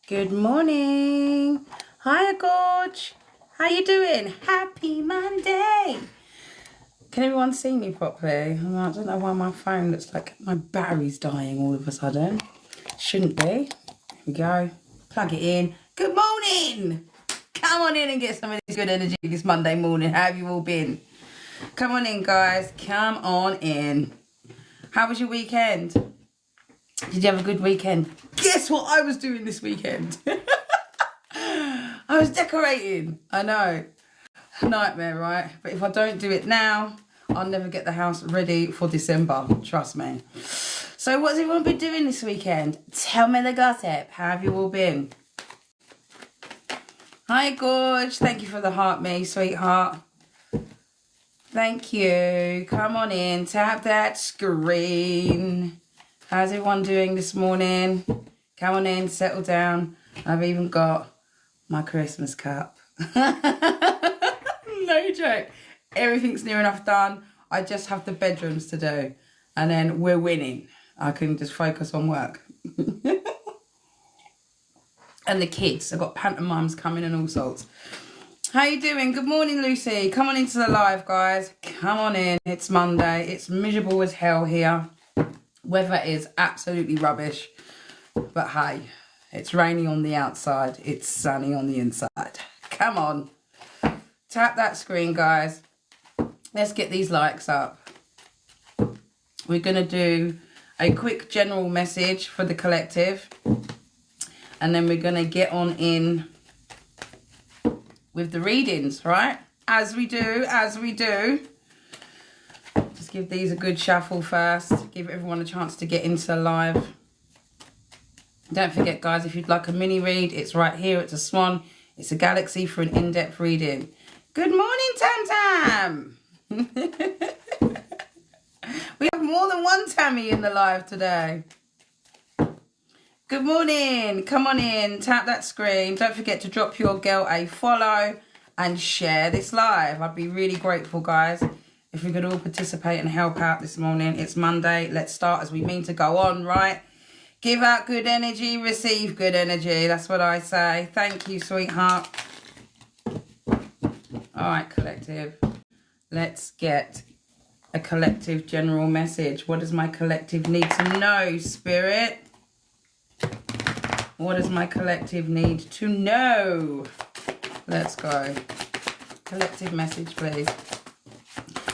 Good morning. Hiya, Gorge. How you doing? Happy Monday. Can everyone see me properly? I don't know why my phone looks like my battery's dying all of a sudden. Shouldn't be. Here we go. Plug it in. Good morning. Come on in and get some of this good energy this Monday morning. How have you all been? Come on in, guys. Come on in. How was your weekend? Did you have a good weekend? Guess what I was doing this weekend? I was decorating. I know. Nightmare, right? But if I don't do it now, I'll never get the house ready for December. Trust me. So what's everyone been doing this weekend? Tell me the gossip. How have you all been? Hi, Gorge. Thank you for the heart, me, sweetheart. Thank you. Come on in. Tap that screen. How's everyone doing this morning? Come on in, settle down. I've even got my Christmas cup. No joke. Everything's near enough done. I just have the bedrooms to do. And then we're winning. I can just focus on work. And the kids. I've got pantomimes coming and all sorts. How you doing? Good morning, Lucy. Come on into the live, guys. Come on in. It's Monday. It's miserable as hell here. Weather is absolutely rubbish, but hey, it's raining on the outside, it's sunny on the inside. Come on, tap that screen, guys. Let's get these likes up. We're going to do a quick general message for the collective, and then we're going to get on in with the readings, right? As we do. Just give these a good shuffle first. Give everyone a chance to get into the live. Don't forget, guys, if you'd like a mini read, it's right here. It's a swan. It's a galaxy for an in-depth reading. Good morning, Tam Tam. We have more than one Tammy in the live today. Good morning. Come on in. Tap that screen. Don't forget to drop your girl a follow and share this live. I'd be really grateful, guys, if we could all participate and help out this morning. It's Monday. Let's start as we mean to go on, right? Give out good energy, receive good energy. That's what I say. Thank you, sweetheart. All right, collective. Let's get a collective general message. What does my collective need to know, Spirit? What does my collective need to know? Let's go. Collective message, please.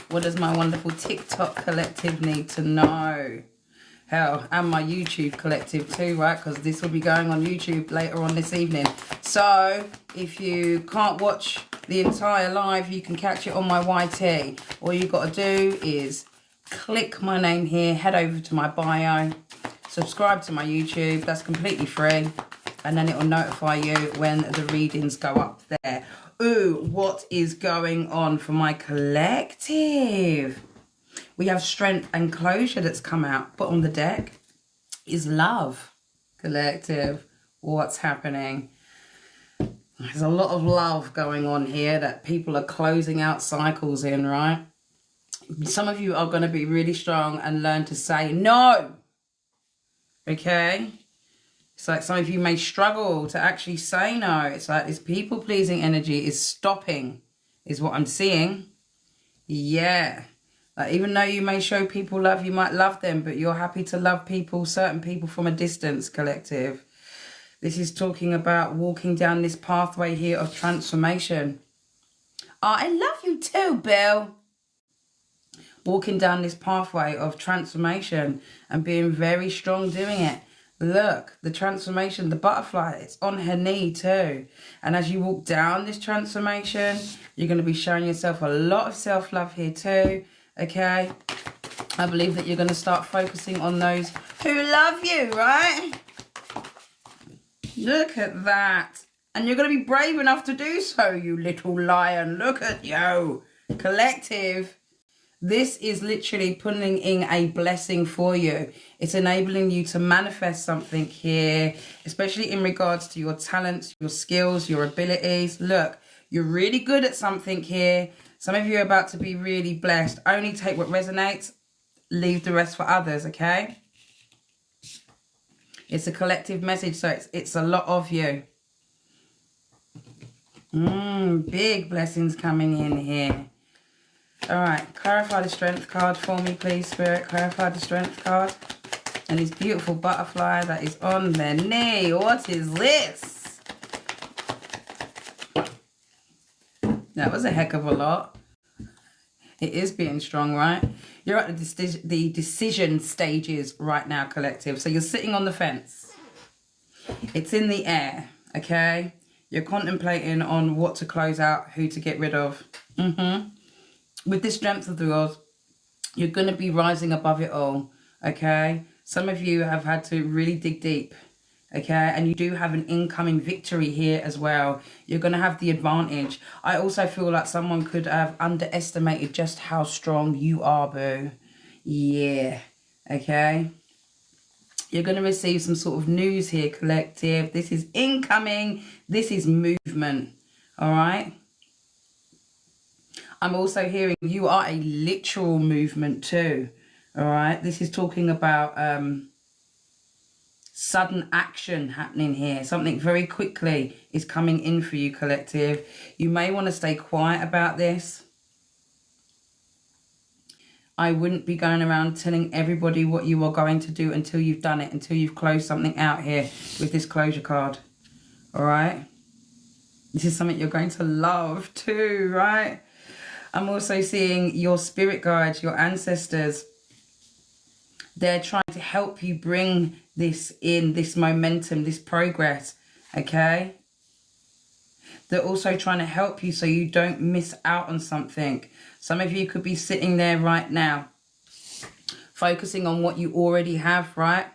What does my wonderful TikTok collective need to know? Hell, and my YouTube collective too, right? Because this will be going on YouTube later on this evening. So, if you can't watch the entire live, you can catch it on my YT. All you got to do is click my name here, head over to my bio, subscribe to my YouTube. That's completely free. And then it will notify you when the readings go up there. Ooh, what is going on for my collective? We have strength and closure that's come out. But on the deck is love. Collective, what's happening? There's a lot of love going on here that people are closing out cycles in, right? Some of you are going to be really strong and learn to say no. Okay? It's like some of you may struggle to actually say no. It's like this people-pleasing energy is stopping, is what I'm seeing. Yeah. Like even though you may show people love, you might love them, but you're happy to love people, certain people from a distance, collective. This is talking about walking down this pathway here of transformation. Oh, I love you too, Bill. Walking down this pathway of transformation and being very strong doing it. Look, the transformation, the butterfly, it's on her knee too. And as you walk down this transformation, you're going to be showing yourself a lot of self-love here too. Okay? I believe that you're going to start focusing on those who love you, right? Look at that. And you're going to be brave enough to do so, you little lion. Look at you. Collective. This is literally pulling in a blessing for you. It's enabling you to manifest something here, especially in regards to your talents, your skills, your abilities. Look, you're really good at something here. Some of you are about to be really blessed. Only take what resonates, leave the rest for others, okay? It's a collective message, so it's a lot of you. Big blessings coming in here. All right, clarify the strength card for me, please, Spirit. Clarify the strength card. And this beautiful butterfly that is on their knee. What is this? That was a heck of a lot. It is being strong, right? You're at the decision stages right now, collective. So you're sitting on the fence. It's in the air, okay? You're contemplating on what to close out, who to get rid of. With the strength of the world, you're going to be rising above it all, okay? Some of you have had to really dig deep, okay? And you do have an incoming victory here as well. You're going to have the advantage. I also feel like someone could have underestimated just how strong you are, boo. Yeah, okay? You're going to receive some sort of news here, collective. This is incoming. This is movement, all right? I'm also hearing you are a literal movement too, all right? This is talking about sudden action happening here. Something very quickly is coming in for you, collective. You may want to stay quiet about this. I wouldn't be going around telling everybody what you are going to do until you've done it, until you've closed something out here with this closure card, all right? This is something you're going to love too, right? I'm also seeing your spirit guides, your ancestors. They're trying to help you bring this in, this momentum, this progress, okay? They're also trying to help you so you don't miss out on something. Some of you could be sitting there right now, focusing on what you already have, right?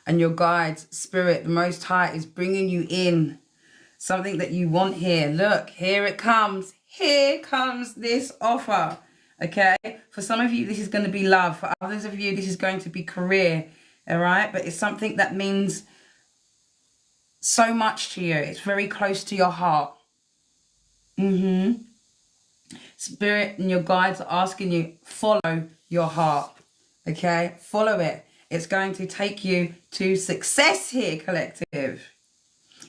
And your guides, spirit, the Most High is bringing you in something that you want here. Look, here it comes. Here comes this offer, okay? For some of you, this is going to be love. For others of you, this is going to be career, all right? But it's something that means so much to you. It's very close to your heart. Spirit and your guides are asking you, follow your heart, okay? Follow it. It's going to take you to success here, collective.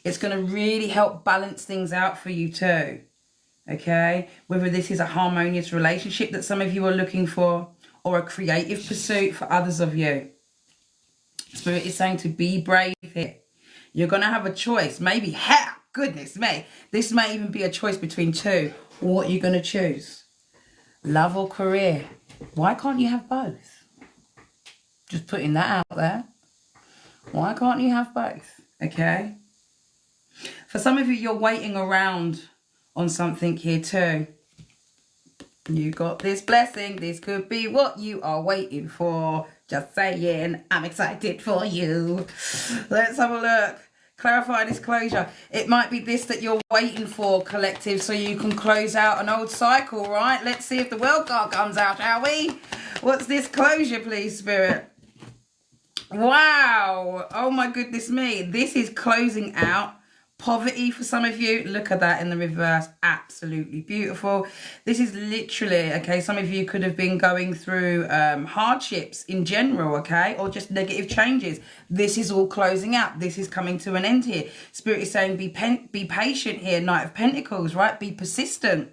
It's going to really help balance things out for you too, okay? Whether this is a harmonious relationship that some of you are looking for or a creative pursuit for others of you. Spirit is saying to be brave here. You're going to have a choice. Maybe, goodness me, this may even be a choice between two. What are you going to choose? Love or career? Why can't you have both? Just putting that out there. Why can't you have both? Okay? For some of you, you're waiting around on something here too. You got this blessing. This could be what you are waiting for. Just saying, I'm excited for you. Let's have a look. Clarify this closure. It might be this that you're waiting for, collective, so you can close out an old cycle, right? Let's see if the world card comes out, shall we? What's this closure, please, Spirit? Wow. Oh, my goodness me. This is closing out poverty for some of you. Look at that in the reverse. Absolutely beautiful. This is literally, okay, some of you could have been going through hardships in general, okay, or just negative changes. This is all closing out. This is coming to an end here. Spirit is saying be patient here. Knight of Pentacles, right? Be persistent.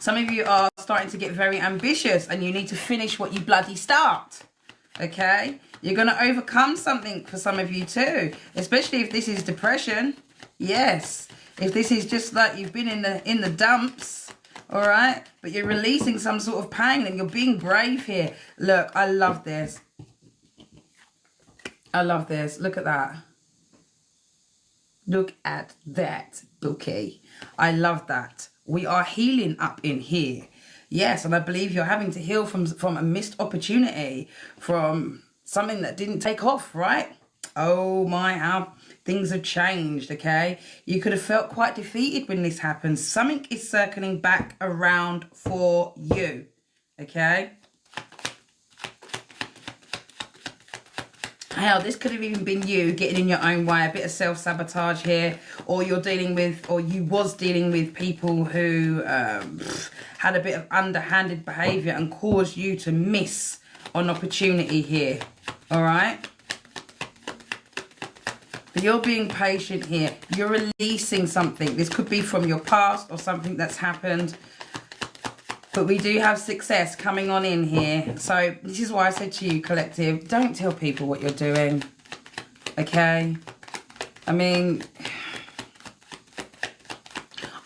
Some of you are starting to get very ambitious and you need to finish what you bloody start, okay? You're going to overcome something for some of you too, especially if this is depression. Yes, if this is just like you've been in the dumps, all right? But you're releasing some sort of pain and you're being brave here. Look, I love this. I love this. Look at that. Look at that bouquet. I love that. We are healing up in here. Yes, and I believe you're having to heal from a missed opportunity, from something that didn't take off, right? Oh my, how things have changed, okay? You could have felt quite defeated when this happens. Something is circling back around for you, okay? Hell, this could have even been you getting in your own way, a bit of self-sabotage here, or you're dealing with, or you was dealing with people who had a bit of underhanded behaviour and caused you to miss an opportunity here, all right? But you're being patient here. You're releasing something. This could be from your past or something that's happened. But we do have success coming on in here. So this is why I said to you, collective, don't tell people what you're doing. Okay? I mean,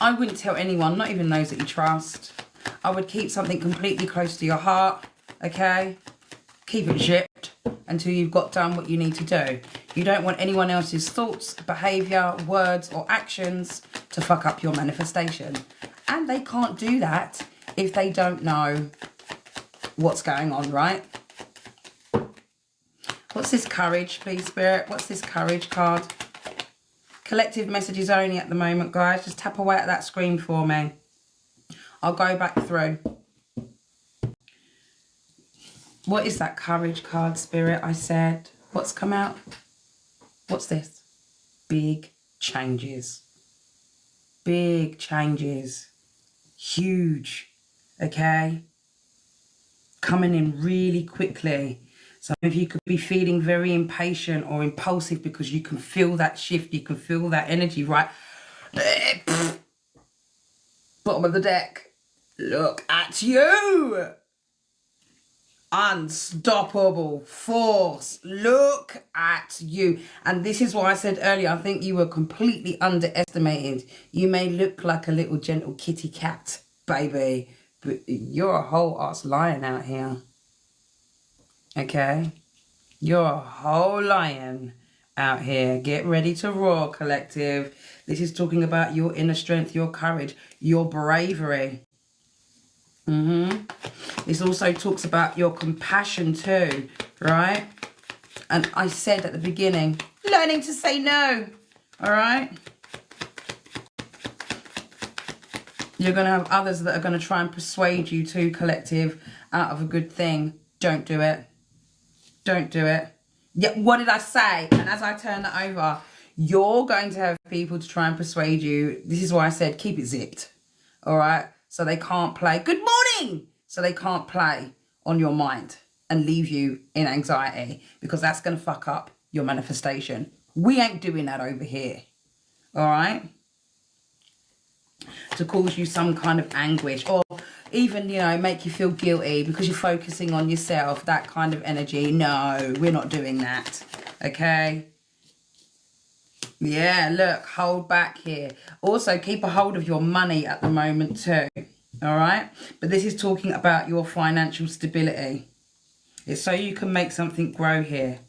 I wouldn't tell anyone, not even those that you trust. I would keep something completely close to your heart. Okay? Keep it zipped until you've got done what you need to do. You don't want anyone else's thoughts, behaviour, words or actions to fuck up your manifestation. And they can't do that if they don't know what's going on, right? What's this courage, please, Spirit? What's this courage card? Collective messages only at the moment, guys. Just tap away at that screen for me. I'll go back through. What is that courage card, Spirit? I said. What's come out? What's this? Big changes. Big changes. Huge. Okay? Coming in really quickly. Some of you could be feeling very impatient or impulsive because you can feel that shift. You can feel that energy, right? Bottom of the deck. Look at you. Unstoppable force. Look at you. And this is why I said earlier, I think you were completely underestimated. You may look like a little gentle kitty cat, baby, but you're a whole ass lion out here. Okay? You're a whole lion out here. Get ready to roar, collective. This is talking about your inner strength, your courage, your bravery. This also talks about your compassion too, right? And I said at the beginning, learning to say no, all right? You're going to have others that are going to try and persuade you to, collective, out of a good thing. Don't do it. Don't do it. Yeah, what did I say? And as I turn it over, you're going to have people to try and persuade you. This is why I said keep it zipped, all right? So they can't play. Good morning! So they can't play on your mind and leave you in anxiety, because that's going to fuck up your manifestation. We ain't doing that over here, all right? To cause you some kind of anguish or even, you know, make you feel guilty because you're focusing on yourself, that kind of energy. No, we're not doing that, okay? Yeah, look, hold back here. Also, keep a hold of your money at the moment too, all right? But this is talking about your financial stability. It's so you can make something grow here.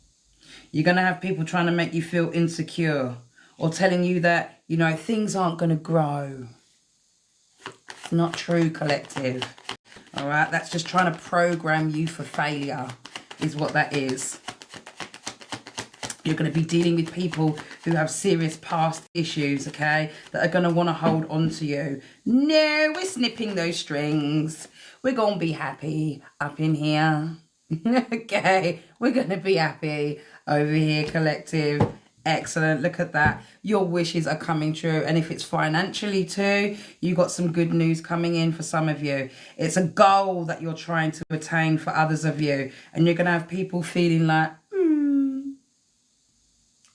You're going to have people trying to make you feel insecure or telling you that, you know, things aren't going to grow. It's not true, collective. All right? That's just trying to program you for failure is what that is. You're going to be dealing with people who have serious past issues, okay, that are going to want to hold on to you. No, we're snipping those strings. We're going to be happy up in here. Okay, we're going to be happy over here, collective. Excellent. Look at that. Your wishes are coming true. And if it's financially too, you got some good news coming in for some of you. It's a goal that you're trying to attain for others of you. And you're going to have people feeling like,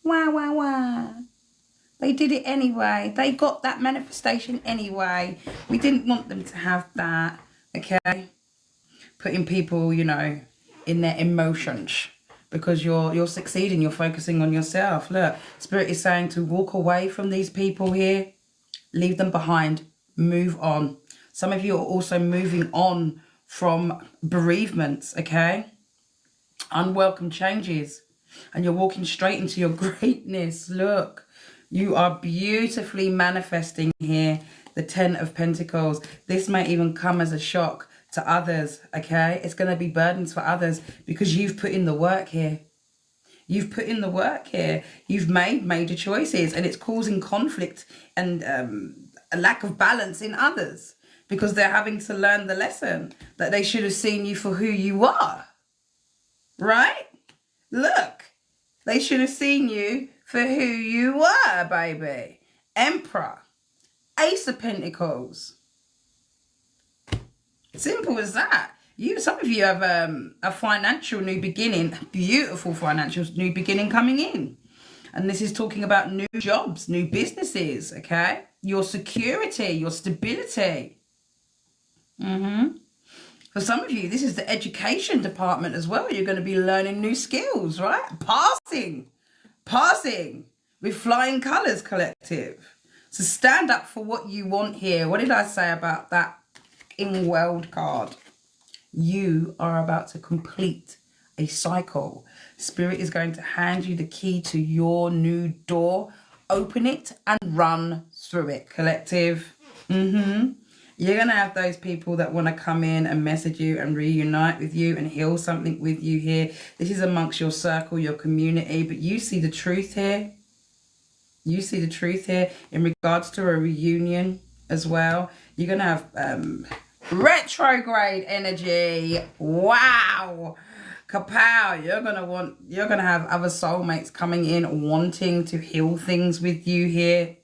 wow. They did it anyway. They got that manifestation anyway. We didn't want them to have that. Okay? Putting people, you know, in their emotions. Because you're succeeding, you're focusing on yourself. Look, Spirit is saying to walk away from these people here. Leave them behind. Move on. Some of you are also moving on from bereavements, okay? Unwelcome changes. And you're walking straight into your greatness. Look, you are beautifully manifesting here. The 10 of Pentacles. This may even come as a shock to others, okay? It's going to be burdens for others because you've put in the work here. You've put in the work here. You've made major choices and it's causing conflict and a lack of balance in others because they're having to learn the lesson that they should have seen you for who you are, right? Look, they should have seen you for who you were, baby. Emperor, Ace of Pentacles. Simple as that. Some of you have a financial new beginning, beautiful financial new beginning coming in. And this is talking about new jobs, new businesses, okay? Your security, your stability. For some of you, this is the education department as well. You're going to be learning new skills, right? Passing with flying colours, collective. So stand up for what you want here. What did I say about that in world card? You are about to complete a cycle. Spirit is going to hand you the key to your new door. Open it and run through it, collective. You're going to have those people that want to come in and message you and reunite with you and heal something with you here. This is amongst your circle, your community, but you see the truth here. You see the truth here in regards to a reunion as well. You're going to have retrograde energy. Wow. Kapow. You're going to have other soulmates coming in wanting to heal things with you here.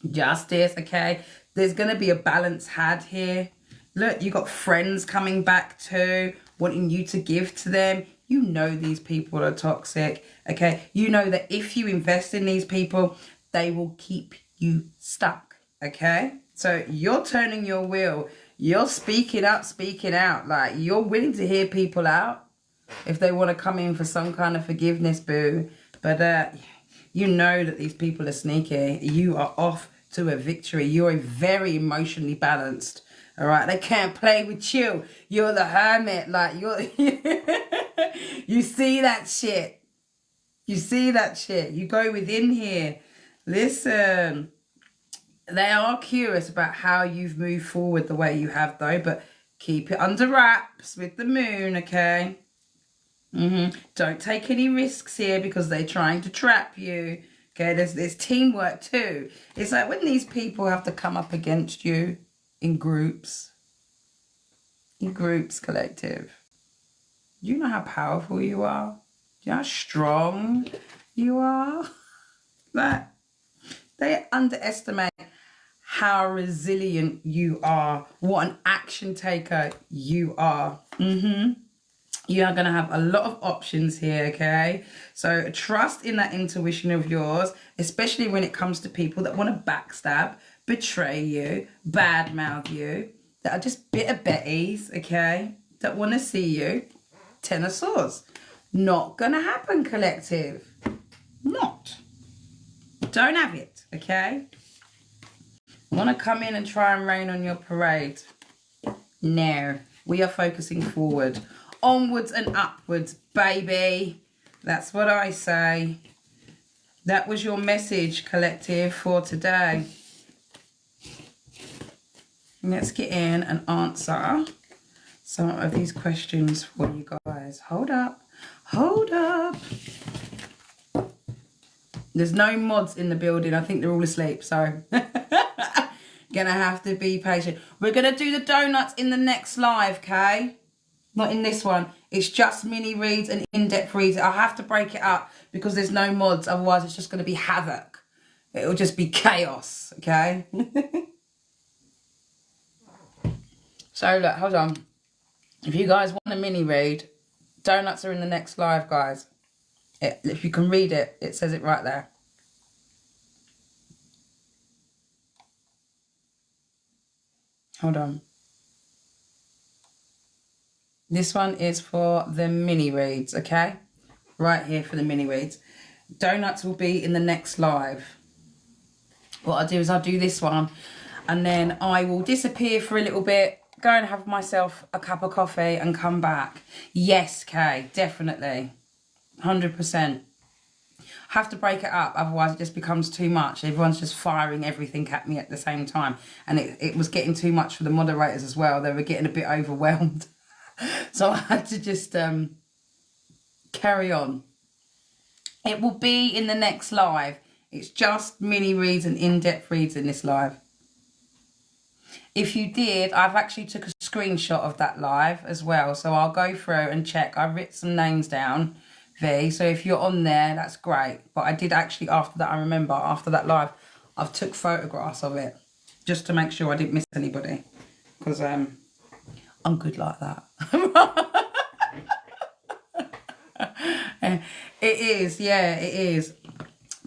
Justice, okay? There's going to be a balance had here. Look, you got friends coming back too, wanting you to give to them. You know these people are toxic, okay? You know that if you invest in these people, they will keep you stuck, okay? So you're turning your wheel. You're speaking up, speaking out. Like, you're willing to hear people out if they want to come in for some kind of forgiveness, boo. But you know that these people are sneaky. You are off to a victory. You're very emotionally balanced. All right, they can't play with you. You're the hermit. Like, you're you see that shit. You see that shit. You go within here. Listen, they are curious about how you've moved forward the way you have, though, but keep it under wraps with the moon, okay? Don't take any risks here because they're trying to trap you. Okay, there's teamwork too. It's like when these people have to come up against you in groups, collective. Do you know how powerful you are? Do you know how strong you are? Like, they underestimate how resilient you are, what an action taker you are. You are going to have a lot of options here, okay? So trust in that intuition of yours, especially when it comes to people that want to backstab, betray you, badmouth you, that are just bitter betties, okay? That want to see you. Ten of Swords. Not going to happen, collective. Not. Don't have it, okay? Want to come in and try and rain on your parade? No. We are focusing forward. Onwards and upwards, baby. That's what I say. That was your message, collective, for today. Let's get in and answer some of these questions for you guys. Hold up. Hold up. There's no mods in the building. I think they're all asleep, so gonna have to be patient. We're gonna do the donuts in the next live, okay? Not in this one. It's just mini reads and in-depth reads. I'll have to break it up because there's no mods. Otherwise, it's just going to be havoc. It'll just be chaos, okay? So, look, hold on. If you guys want a mini read, donuts are in the next live, guys. If you can read it, it says it right there. Hold on. This one is for the mini reads, okay? Right here for the mini reads. Donuts will be in the next live. What I'll do is I'll do this one and then I will disappear for a little bit, go and have myself a cup of coffee and come back. Yes, Kay, definitely. 100%. Have to break it up, otherwise it just becomes too much. Everyone's just firing everything at me at the same time. And it was getting too much for the moderators as well. They were getting a bit overwhelmed. So I had to just carry on. It will be in the next live. It's just mini reads and in-depth reads in this live. If you did, I've actually took a screenshot of that live as well. So I'll go through and check. I've written some names down, V. So if you're on there, that's great. But I did actually, after that, I remember, after that live, I've took photographs of it. Just to make sure I didn't miss anybody. Because I'm good like that. It is, yeah, it is.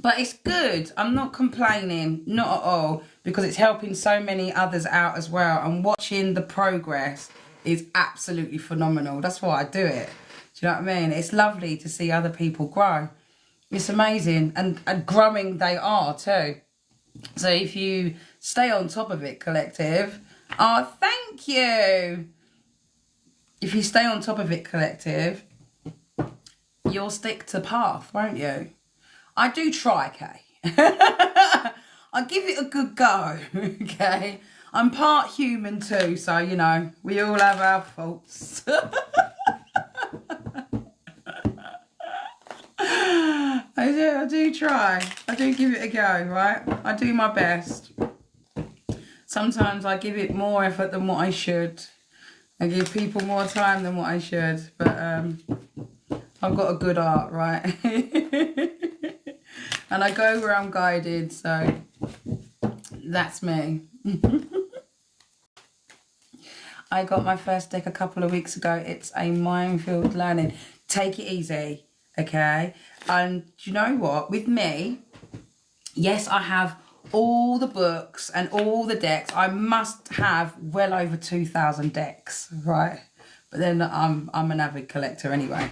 But it's good. I'm not complaining, not at all, because it's helping so many others out as well. And watching the progress is absolutely phenomenal. That's why I do it. Do you know what I mean? It's lovely to see other people grow. It's amazing. And growing they are too. So if you stay on top of it, collective, oh, thank you. If you stay on top of it, collective, you'll stick to path, won't you? I do try, okay? I give it a good go, okay? I'm part human too, so, you know, we all have our faults. I do try. I do give it a go, right? I do my best. Sometimes I give it more effort than what I should. I give people more time than what I should, but I've got a good heart, right? And I go where I'm guided, so that's me. I got my first deck a couple of weeks ago. It's a minefield learning. Take it easy, okay? And do you know what? With me, yes, I have all the books and all the decks. I must have well over 2,000 decks, right? But then I'm an avid collector anyway.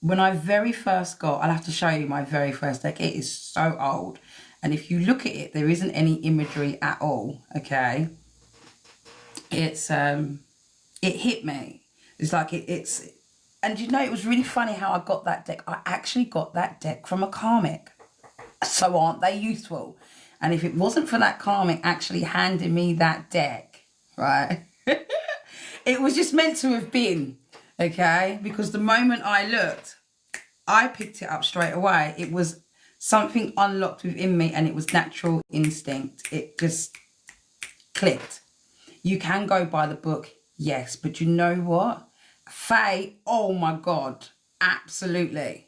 When I very first got, I'll have to show you my very first deck. It is so old. And if you look at it, there isn't any imagery at all, okay? It's, it hit me. It's like, it's, and you know, it was really funny how I got that deck. I actually got that deck from a karmic. So aren't they useful? And if it wasn't for that karmic actually handing me that deck, right? It was just meant to have been, okay? Because the moment I looked, I picked it up straight away. It was something unlocked within me and it was natural instinct. It just clicked. You can go by the book, yes, but you know what? Faye, oh my God, absolutely.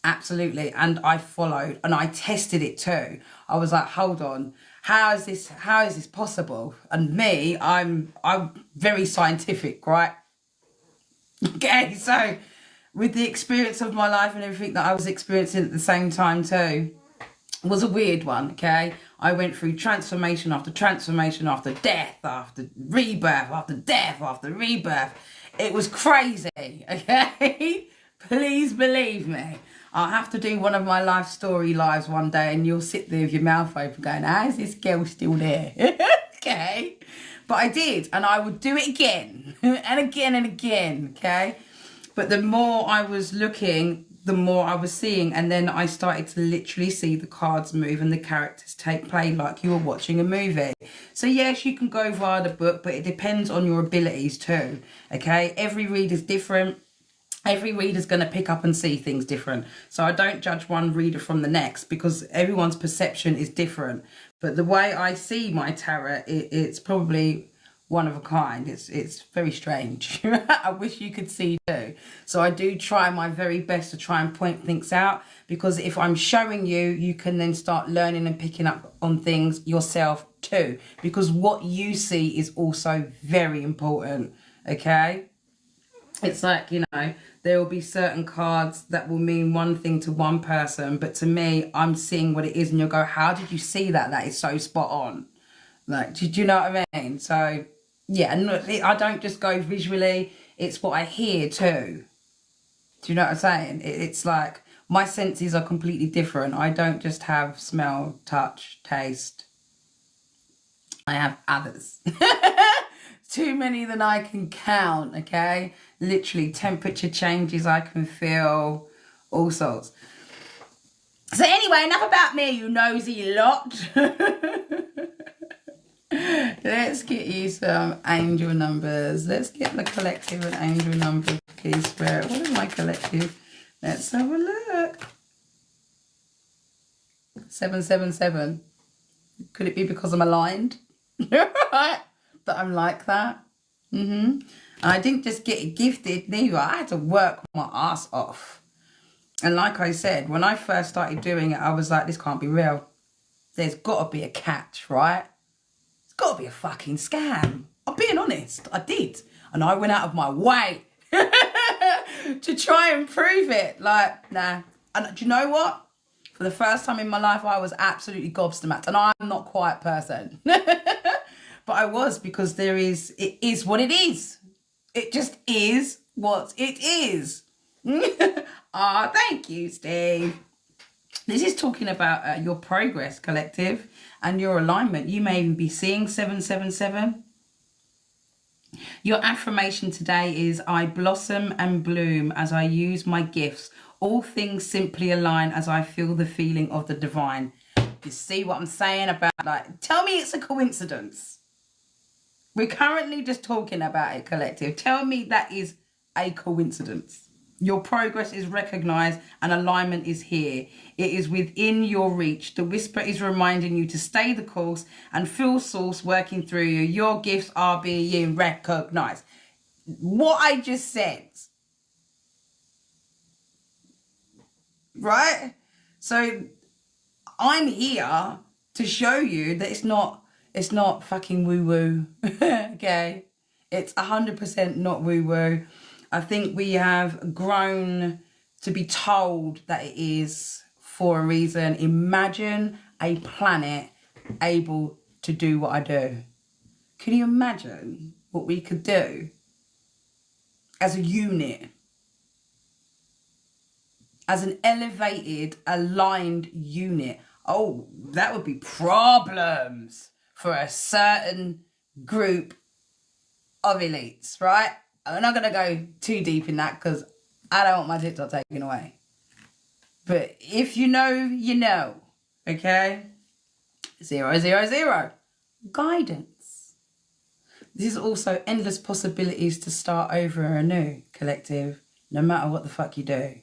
Absolutely. And I followed and I tested it too. I was like, hold on, how is this possible? And me, I'm very scientific, right? Okay, so with the experience of my life and everything that I was experiencing at the same time too, was a weird one, okay? I went through transformation after transformation, after death, after rebirth, after death, after rebirth. It was crazy, okay? Please believe me. I'll have to do one of my life story lives one day and you'll sit there with your mouth open going, how is this girl still there? Okay? But I did, and I would do it again and again and again, okay? But the more I was looking, the more I was seeing, and then I started to literally see the cards move and the characters take play like you were watching a movie. So yes, you can go via the book, but it depends on your abilities too, okay? Every reader's different. Every reader's going to pick up and see things different. So I don't judge one reader from the next because everyone's perception is different. But the way I see my tarot, it's probably one of a kind. It's very strange. I wish you could see too. So I do try my very best to try and point things out, because if I'm showing you, you can then start learning and picking up on things yourself too. Because what you see is also very important, okay? It's like, you know, there will be certain cards that will mean one thing to one person, but to me, I'm seeing what it is, and you'll go, how did you see that? That is so spot on. Like, do you know what I mean? So, yeah, and I don't just go visually, it's what I hear too. Do you know what I'm saying? It's like, my senses are completely different. I don't just have smell, touch, taste. I have others. Too many than I can count, okay? Literally, temperature changes, I can feel all sorts. So anyway, enough about me, you nosy lot. Let's get you some angel numbers. Let's get the collective and angel numbers, please, Spirit. What is my collective? Let's have a look. 777. Could it be because I'm aligned? Right? That I'm like that. And I didn't just get it gifted neither. I had to work my ass off. And like I said, when I first started doing it, I was like, this can't be real. There's got to be a catch, right? It's got to be a fucking scam. I'm being honest. I did. And I went out of my way to try and prove it. Like, nah, And do you know what? For the first time in my life, I was absolutely gobsmacked. And I'm not a quiet person. But I was, because it is what it is. It just is what it is. Ah, thank you, Steve. This is talking about your progress, collective, and your alignment. You may even be seeing 777. Your affirmation today is, I blossom and bloom as I use my gifts. All things simply align as I feel the feeling of the divine. You see what I'm saying about, like, tell me it's a coincidence. We're currently just talking about it, collective. Tell me that is a coincidence. Your progress is recognized and alignment is here. It is within your reach. The whisper is reminding you to stay the course and feel source working through you. Your gifts are being recognized. What I just said, right? So I'm here to show you that it's not fucking woo-woo, okay? It's 100% not woo-woo. I think we have grown to be told that it is for a reason. Imagine a planet able to do what I do. Can you imagine what we could do as a unit? As an elevated, aligned unit. Oh, that would be problems for a certain group of elites, right? I'm not going to go too deep in that because I don't want my TikTok taken away. But if you know, you know, okay? 000. Guidance. This is also endless possibilities to start over anew, collective, no matter what the fuck you do.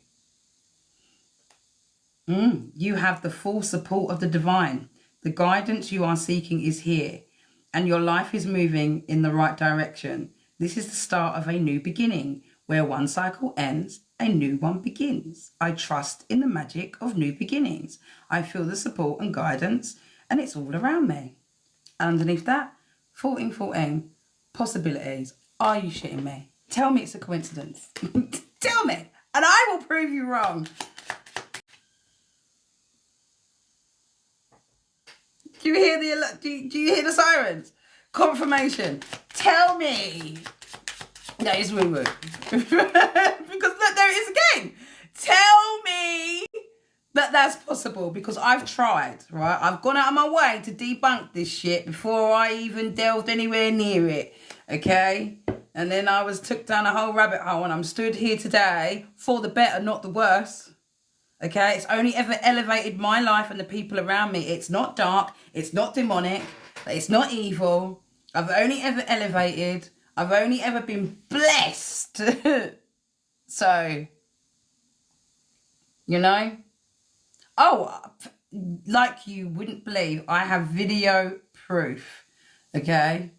You have the full support of the divine. The guidance you are seeking is here, and your life is moving in the right direction. This is the start of a new beginning. Where one cycle ends, a new one begins. I trust in the magic of new beginnings. I feel the support and guidance, and it's all around me. Underneath that, 1414, possibilities. Are you shitting me? Tell me it's a coincidence. Tell me, and I will prove you wrong. Do you hear the sirens? Confirmation. Tell me that it's woo-woo. Because look, there it is again. Tell me that that's possible, because I've tried, right? I've gone out of my way to debunk this shit before I even delved anywhere near it, okay? And then I was took down a whole rabbit hole, and I'm stood here today for the better, not the worse. Okay, it's only ever elevated my life and the people around me. It's not dark, it's not demonic, it's not evil. I've only ever elevated. I've only ever been blessed. So, you know? Oh, like you wouldn't believe, I have video proof, okay?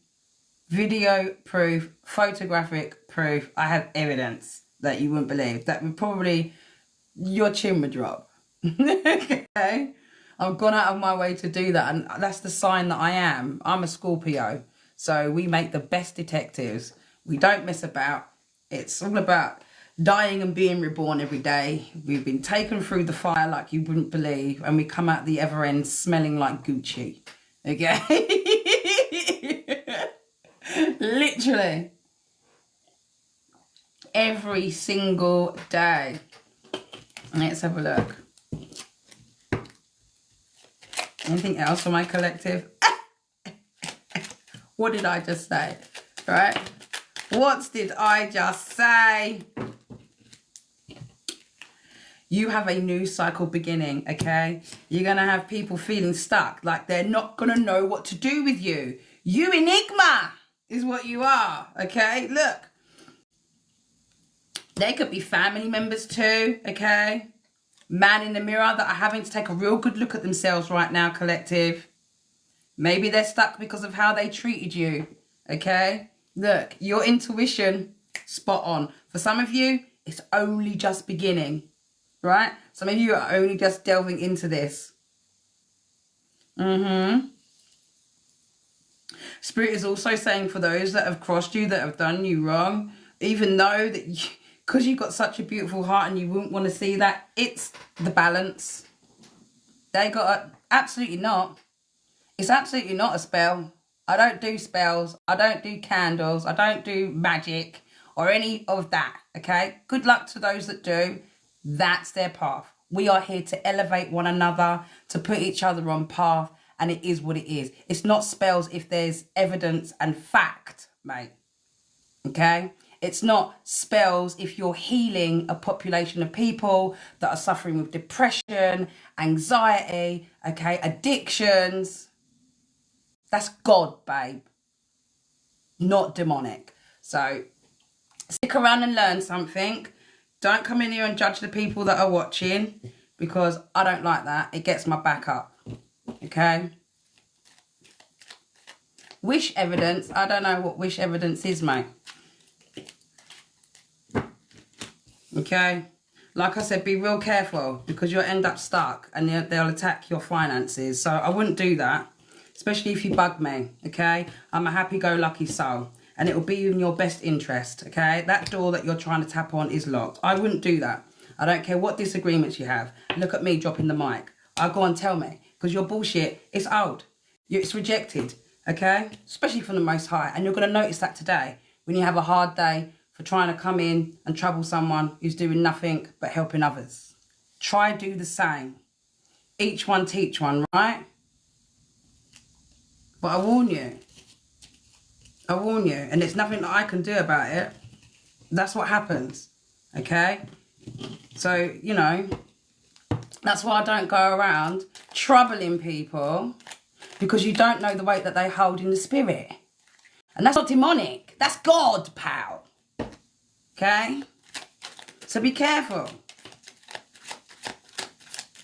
Video proof, photographic proof. I have evidence that you wouldn't believe. That would probably... your chin would drop. Okay? I've gone out of my way to do that, and that's the sign that I am. I'm a Scorpio, so we make the best detectives. We don't mess about. It's all about dying and being reborn every day. We've been taken through the fire like you wouldn't believe, and we come out the other end smelling like Gucci. Okay? Literally. Every single day. Let's have a look. Anything else for my collective? What did I just say? Right? What did I just say? You have a new cycle beginning, okay? You're going to have people feeling stuck, like they're not going to know what to do with you. You enigma is what you are, okay? Look. They could be family members too, okay? Man in the mirror that are having to take a real good look at themselves right now, collective. Maybe they're stuck because of how they treated you, okay? Look, your intuition, spot on. For some of you, it's only just beginning, right? Some of you are only just delving into this. Spirit is also saying for those that have crossed you, that have done you wrong, even though that because you've got such a beautiful heart and you wouldn't want to see that. It's the balance. They got absolutely not. It's absolutely not a spell. I don't do spells. I don't do candles. I don't do magic or any of that, okay? Good luck to those that do. That's their path. We are here to elevate one another, to put each other on path, and it is what it is. It's not spells if there's evidence and fact, mate, okay? It's not spells if you're healing a population of people that are suffering with depression, anxiety, okay, addictions. That's God, babe, not demonic. So stick around and learn something. Don't come in here and judge the people that are watching, because I don't like that. It gets my back up, okay? Wish evidence. I don't know what wish evidence is, mate. Okay? Like I said, be real careful, because you'll end up stuck and they'll attack your finances. So I wouldn't do that, especially if you bug me, okay? I'm a happy-go-lucky soul, and it will be in your best interest, okay? That door that you're trying to tap on is locked. I wouldn't do that. I don't care what disagreements you have. Look at me dropping the mic. I'll go and tell me, because your bullshit is old. It's rejected, okay? Especially from the Most High. And you're going to notice that today when you have a hard day for trying to come in and trouble someone who's doing nothing but helping others. Try do the same. Each one teach one, right? But I warn you. I warn you. And there's nothing that I can do about it. That's what happens, okay? So, you know, that's why I don't go around troubling people, because you don't know the weight that they hold in the spirit. And that's not demonic. That's God, pal. Okay? So be careful.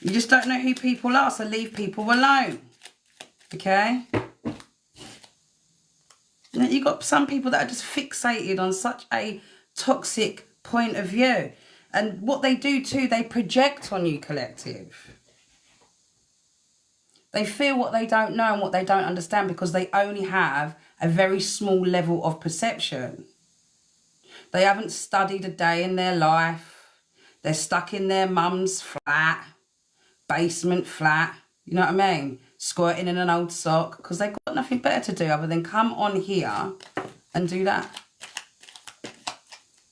You just don't know who people are, so leave people alone. Okay? You've got some people that are just fixated on such a toxic point of view. And what they do too, they project on you, collective. They feel what they don't know and what they don't understand, because they only have a very small level of perception. They haven't studied a day in their life. They're stuck in their mum's flat, basement flat, you know what I mean? Squirting in an old sock, because they've got nothing better to do other than come on here and do that.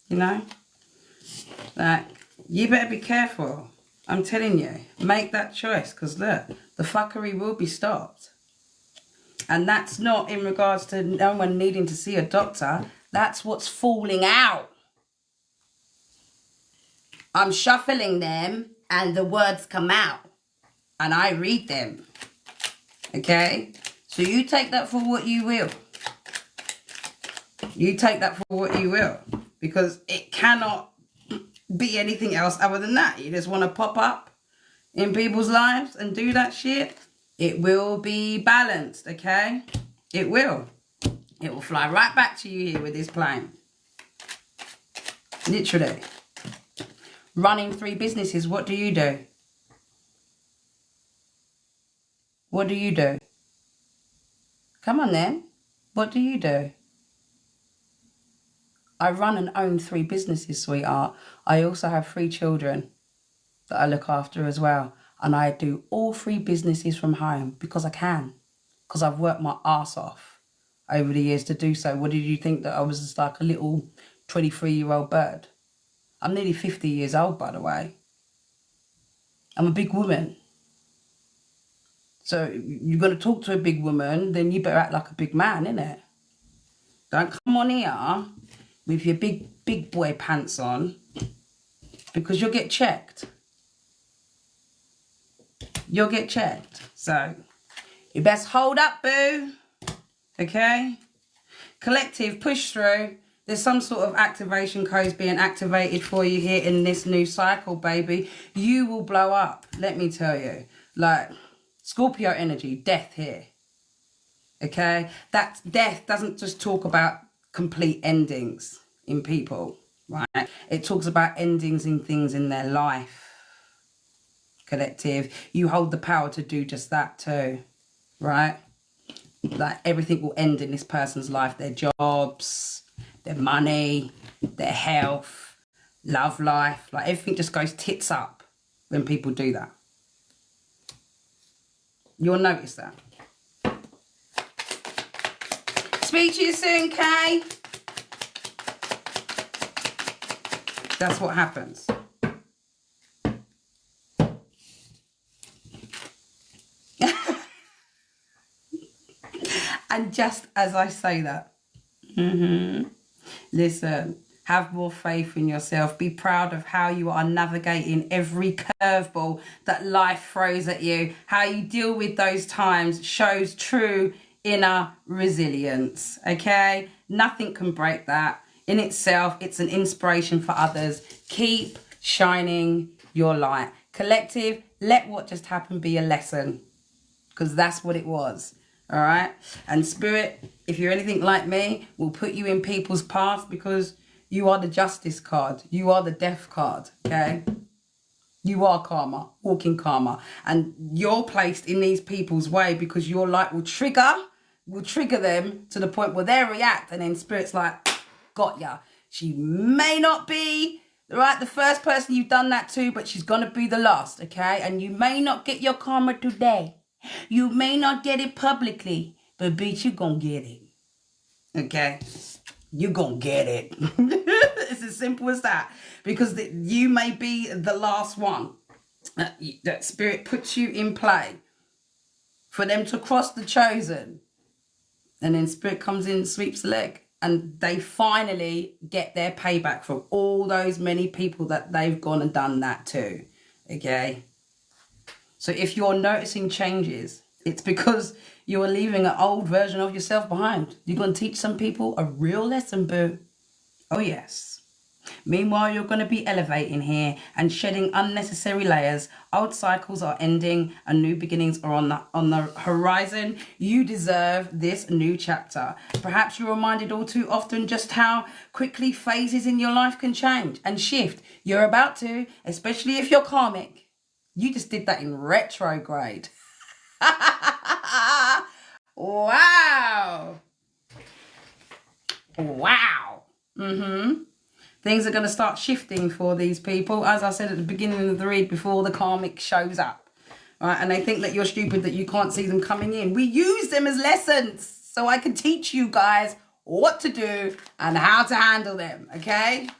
You know? Like, you better be careful. I'm telling you, make that choice, because look, the fuckery will be stopped. And that's not in regards to no one needing to see a doctor. That's what's falling out. I'm shuffling them and the words come out and I read them. Okay? So you take that for what you will. You take that for what you will. Because it cannot be anything else other than that. You just want to pop up in people's lives and do that shit. It will be balanced, okay? It will. It will fly right back to you here with this plane. Literally. Running 3 businesses, what do you do? What do you do? Come on then. What do you do? I run and own 3 businesses, sweetheart. I also have 3 children that I look after as well. And I do all 3 businesses from home because I can. Because I've worked my ass off over the years to do so. What did you think, that I was just like a little 23-year-old bird? I'm nearly 50 years old, by the way. I'm a big woman. So you're going to talk to a big woman, then you better act like a big man, innit? Don't come on here with your big boy pants on, because you'll get checked. You'll get checked. So you best hold up, boo. Okay? Collective, push through. There's some sort of activation codes being activated for you here in this new cycle, baby. You will blow up, let me tell you. Like, Scorpio energy, death here. Okay? That death doesn't just talk about complete endings in people, right? It talks about endings in things in their life. Collective, you hold the power to do just that too, right? Like, everything will end in this person's life. Their jobs, their money, their health, love life. Like everything just goes tits up when people do that. You'll notice that. Speak to you soon, Kay. That's what happens. And just as I say that, listen, have more faith in yourself. Be proud of how you are navigating every curveball that life throws at you. How you deal with those times shows true inner resilience, okay? Nothing can break that. In itself, it's an inspiration for others. Keep shining your light. Collective, let what just happened be a lesson, because that's what it was. All right. And Spirit, if you're anything like me, will put you in people's path, because you are the justice card. You are the death card. Okay. You are karma, walking karma. And you're placed in these people's way because your light will trigger them to the point where they react. And then Spirit's like, got ya. She may not be the first person you've done that to, but she's going to be the last. Okay. And you may not get your karma today. You may not get it publicly, but bitch, you gonna get it. Okay? You gonna get it. It's as simple as that. Because you may be the last one. That Spirit puts you in play for them to cross the chosen. And then Spirit comes in and sweeps the leg. And they finally get their payback from all those many people that they've gone and done that to. Okay? So if you're noticing changes, it's because you're leaving an old version of yourself behind. You're going to teach some people a real lesson, boo. Oh, yes. Meanwhile, you're going to be elevating here and shedding unnecessary layers. Old cycles are ending and new beginnings are on the horizon. You deserve this new chapter. Perhaps you're reminded all too often just how quickly phases in your life can change and shift. You're about to, especially if you're karmic. You just did that in retrograde. Wow. Wow. Things are going to start shifting for these people. As I said at the beginning of the read, before the karmic shows up. Right? And they think that you're stupid, that you can't see them coming in. We use them as lessons so I can teach you guys what to do and how to handle them. Okay?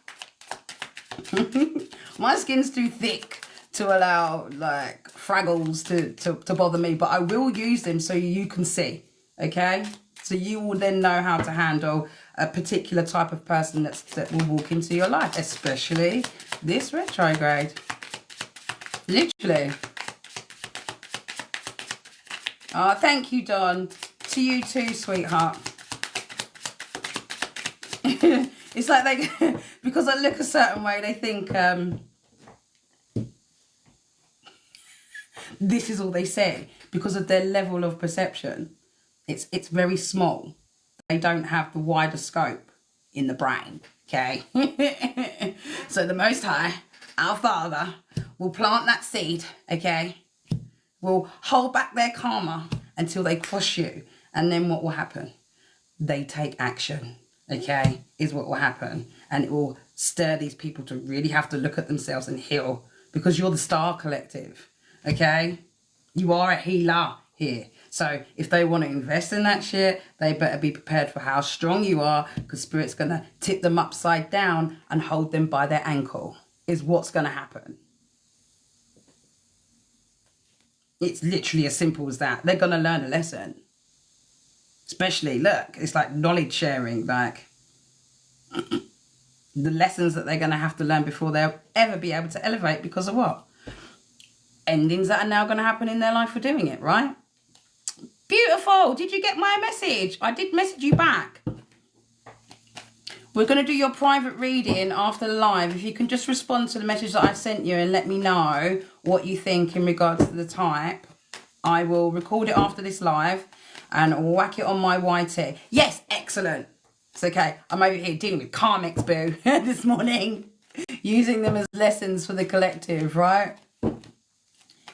My skin's too thick to allow like fraggles to bother me, but I will use them so you can see, okay? So you will then know how to handle a particular type of person that will walk into your life, especially this retrograde. Literally. Oh, thank you, Don. To you too, sweetheart. It's like they, because I look a certain way, they think, this is all they say, because of their level of perception. It's very small. They don't have the wider scope in the brain, okay? So the Most High, our Father, will plant that seed, okay? Will hold back their karma until they crush you. And then what will happen? They take action, okay? Is what will happen. And it will stir these people to really have to look at themselves and heal, because you're the Star Collective. Okay, you are a healer here. So if they want to invest in that shit, they better be prepared for how strong you are, because Spirit's going to tip them upside down and hold them by their ankle, is what's going to happen. It's literally as simple as that. They're going to learn a lesson. Especially, look, it's like knowledge sharing, like the lessons that they're going to have to learn before they'll ever be able to elevate, because of what? Endings that are now going to happen in their life for doing it, right? Beautiful. Did you get my message? I did message you back. We're going to do your private reading after the live. If you can just respond to the message that I sent you and let me know what you think in regards to the type. I will record it after this live and whack it on my YT. Yes, excellent. It's okay. I'm over here dealing with karmics, boo, this morning. Using them as lessons for the collective, right?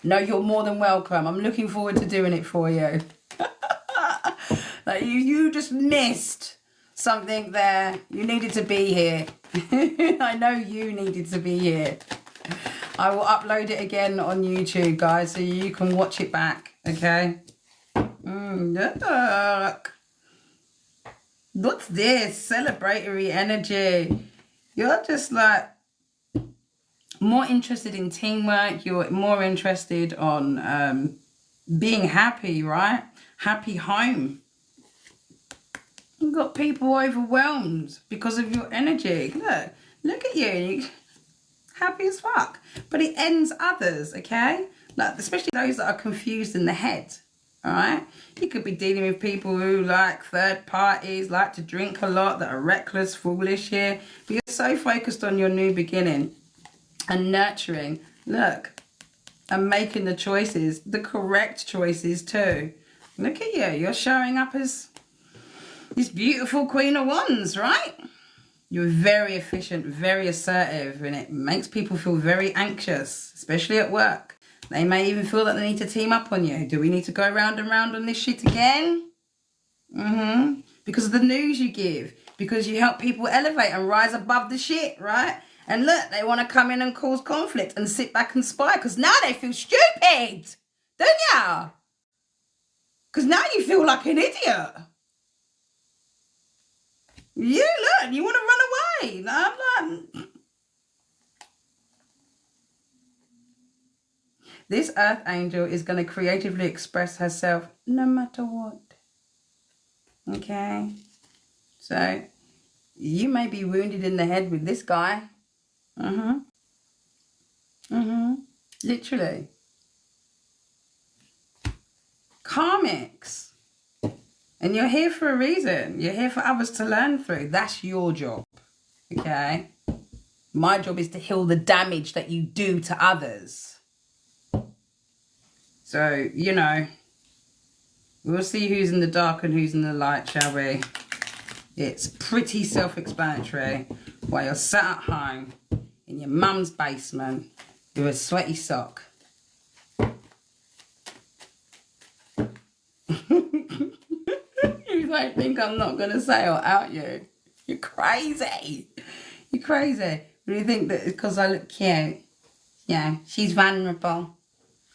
No, you're more than welcome. I'm looking forward to doing it for you. Like you just missed something there. You needed to be here. I know you needed to be here. I will upload it again on YouTube, guys, so you can watch it back, okay? Look. What's this? Celebratory energy. You're just like more interested in teamwork. You're more interested on being happy, right? Happy home. You've got people overwhelmed because of your energy. Look at you. Happy as fuck. But it ends others, okay? Like, especially those that are confused in the head, all right? You could be dealing with people who like third parties, like to drink a lot, that are reckless, foolish here. But you're so focused on your new beginning and nurturing. Look, and making the choices, the correct choices too. Look at you. You're showing up as this beautiful Queen of Wands, right? You're very efficient, very assertive, and it makes people feel very anxious, especially at work. They may even feel that they need to team up on you. Do we need to go round and round on this shit again? Because of the news you give. Because you help people elevate and rise above the shit, right? And look, they want to come in and cause conflict and sit back and spy because now they feel stupid. Don't ya? Because now you feel like an idiot. You look, you want to run away. I'm like, this earth angel is going to creatively express herself no matter what. Okay? So, you may be wounded in the head with this guy. Literally. Karmics. And you're here for a reason. You're here for others to learn through. That's your job. Okay? My job is to heal the damage that you do to others. So, you know, we'll see who's in the dark and who's in the light, shall we? It's pretty self-explanatory. While you're sat at home in your mum's basement with a sweaty sock. You don't think I'm not going to say or out you. You're crazy. You're crazy. Do you think that it's because I look cute? Yeah, she's vulnerable.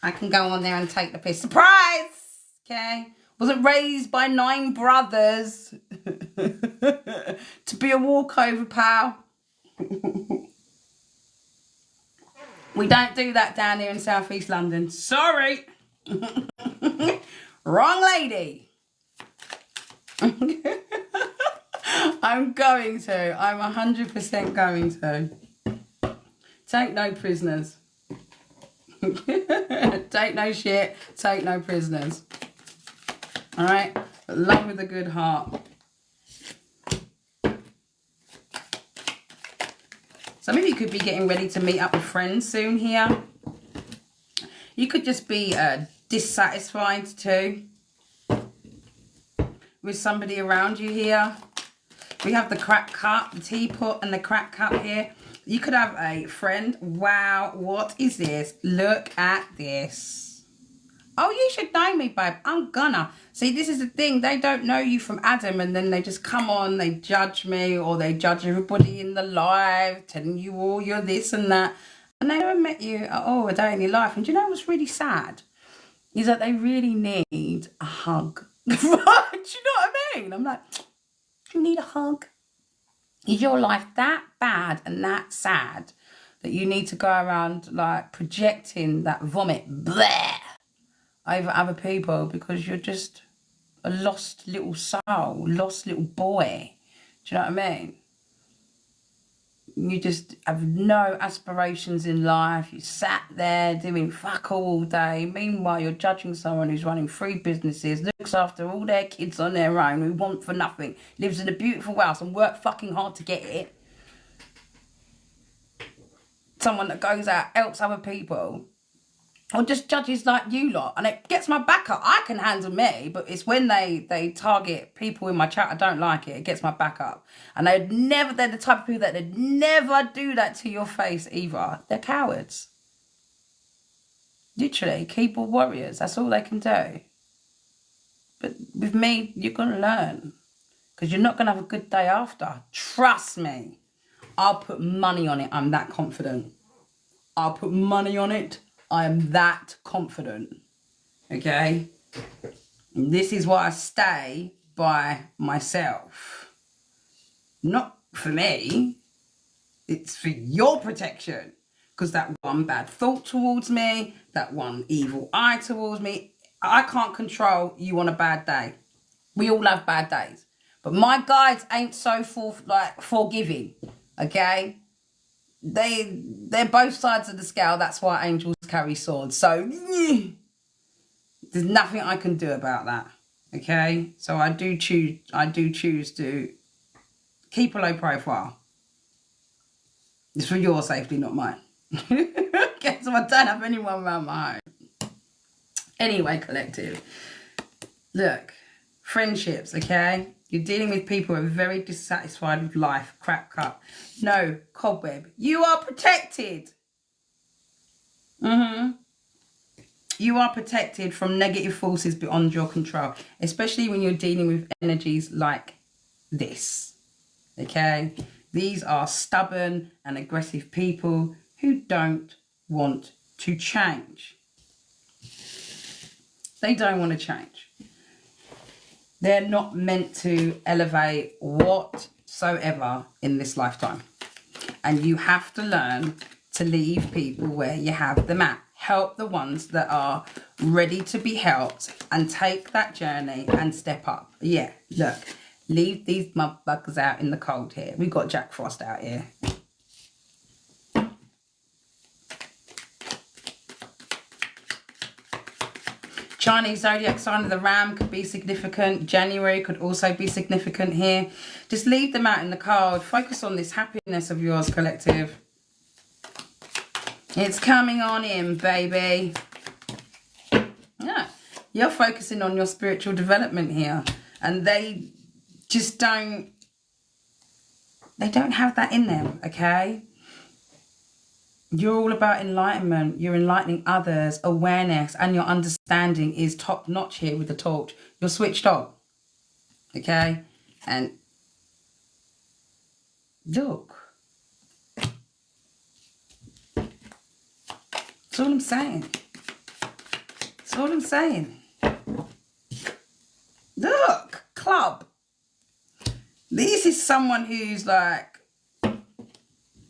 I can go on there and take the piss. Surprise! Okay? Wasn't raised by 9 brothers to be a walkover, pal. We don't do that down here in South East London. Sorry. Wrong lady. I'm going to. I'm 100% going to. Take no prisoners. Take no shit. Take no prisoners. Alright? Love with a good heart. Some of you could be getting ready to meet up with friends soon here. You could just be dissatisfied too with somebody around you here. We have the crack cup, the teapot and the crack cup here. You could have a friend. Wow, what is this? Look at this. Oh, you should know me, babe. I'm gonna. See, this is the thing. They don't know you from Adam, and then they just come on, they judge me, or they judge everybody in the live, telling you all you're this and that. And they never met you at all a day in your life. And do you know what's really sad? Is that they really need a hug. Do you know what I mean? I'm like, do you need a hug? Is your life that bad and that sad that you need to go around like projecting that vomit bleh over other people because you're just a lost little soul, lost little boy? Do you know what I mean? You just have no aspirations in life. You sat there doing fuck all day. Meanwhile, you're judging someone who's running 3 businesses, looks after all their kids on their own, who want for nothing, lives in a beautiful house and work fucking hard to get it. Someone that goes out, helps other people, or just judges like you lot, and it gets my back up. I can handle me, but it's when they target people in my chat, I don't like it. It gets my back up. And they're the type of people that they'd never do that to your face either. They're cowards. Literally, keyboard warriors. That's all they can do. But with me, you're going to learn. Because you're not going to have a good day after. Trust me. I'll put money on it. I'm that confident. I'll put money on it. I am that confident. Okay? And this is why I stay by myself. Not for me. It's for your protection. Because that one bad thought towards me, that one evil eye towards me, I can't control you on a bad day. We all have bad days. But my guides ain't so forgiving. Okay? They're both sides of the scale. That's why angels carry swords. So there's nothing I can do about that. Okay? So I do choose to keep a low profile. It's for your safety, not mine. Okay, so I don't have anyone around my home. Anyway, collective. Look, friendships, okay? You're dealing with people who are very dissatisfied with life. Crack cup. No, cobweb. You are protected. You are protected from negative forces beyond your control. Especially when you're dealing with energies like this. Okay? These are stubborn and aggressive people who don't want to change. They don't want to change. They're not meant to elevate whatsoever in this lifetime. And you have to learn to leave people where you have them at. Help the ones that are ready to be helped and take that journey and step up. Yeah, look, leave these mudbuggers out in the cold here. We've got Jack Frost out here. Chinese zodiac sign of the Ram could be significant. January could also be significant here. Just leave them out in the cold. Focus on this happiness of yours, collective. It's coming on in, baby. Yeah, you're focusing on your spiritual development here. And they just don't have that in them, okay? You're all about enlightenment. You're enlightening others, awareness, and your understanding is top notch here with the torch. You're switched on, okay? And look, that's all I'm saying. That's all I'm saying. Look, club. This is someone who's like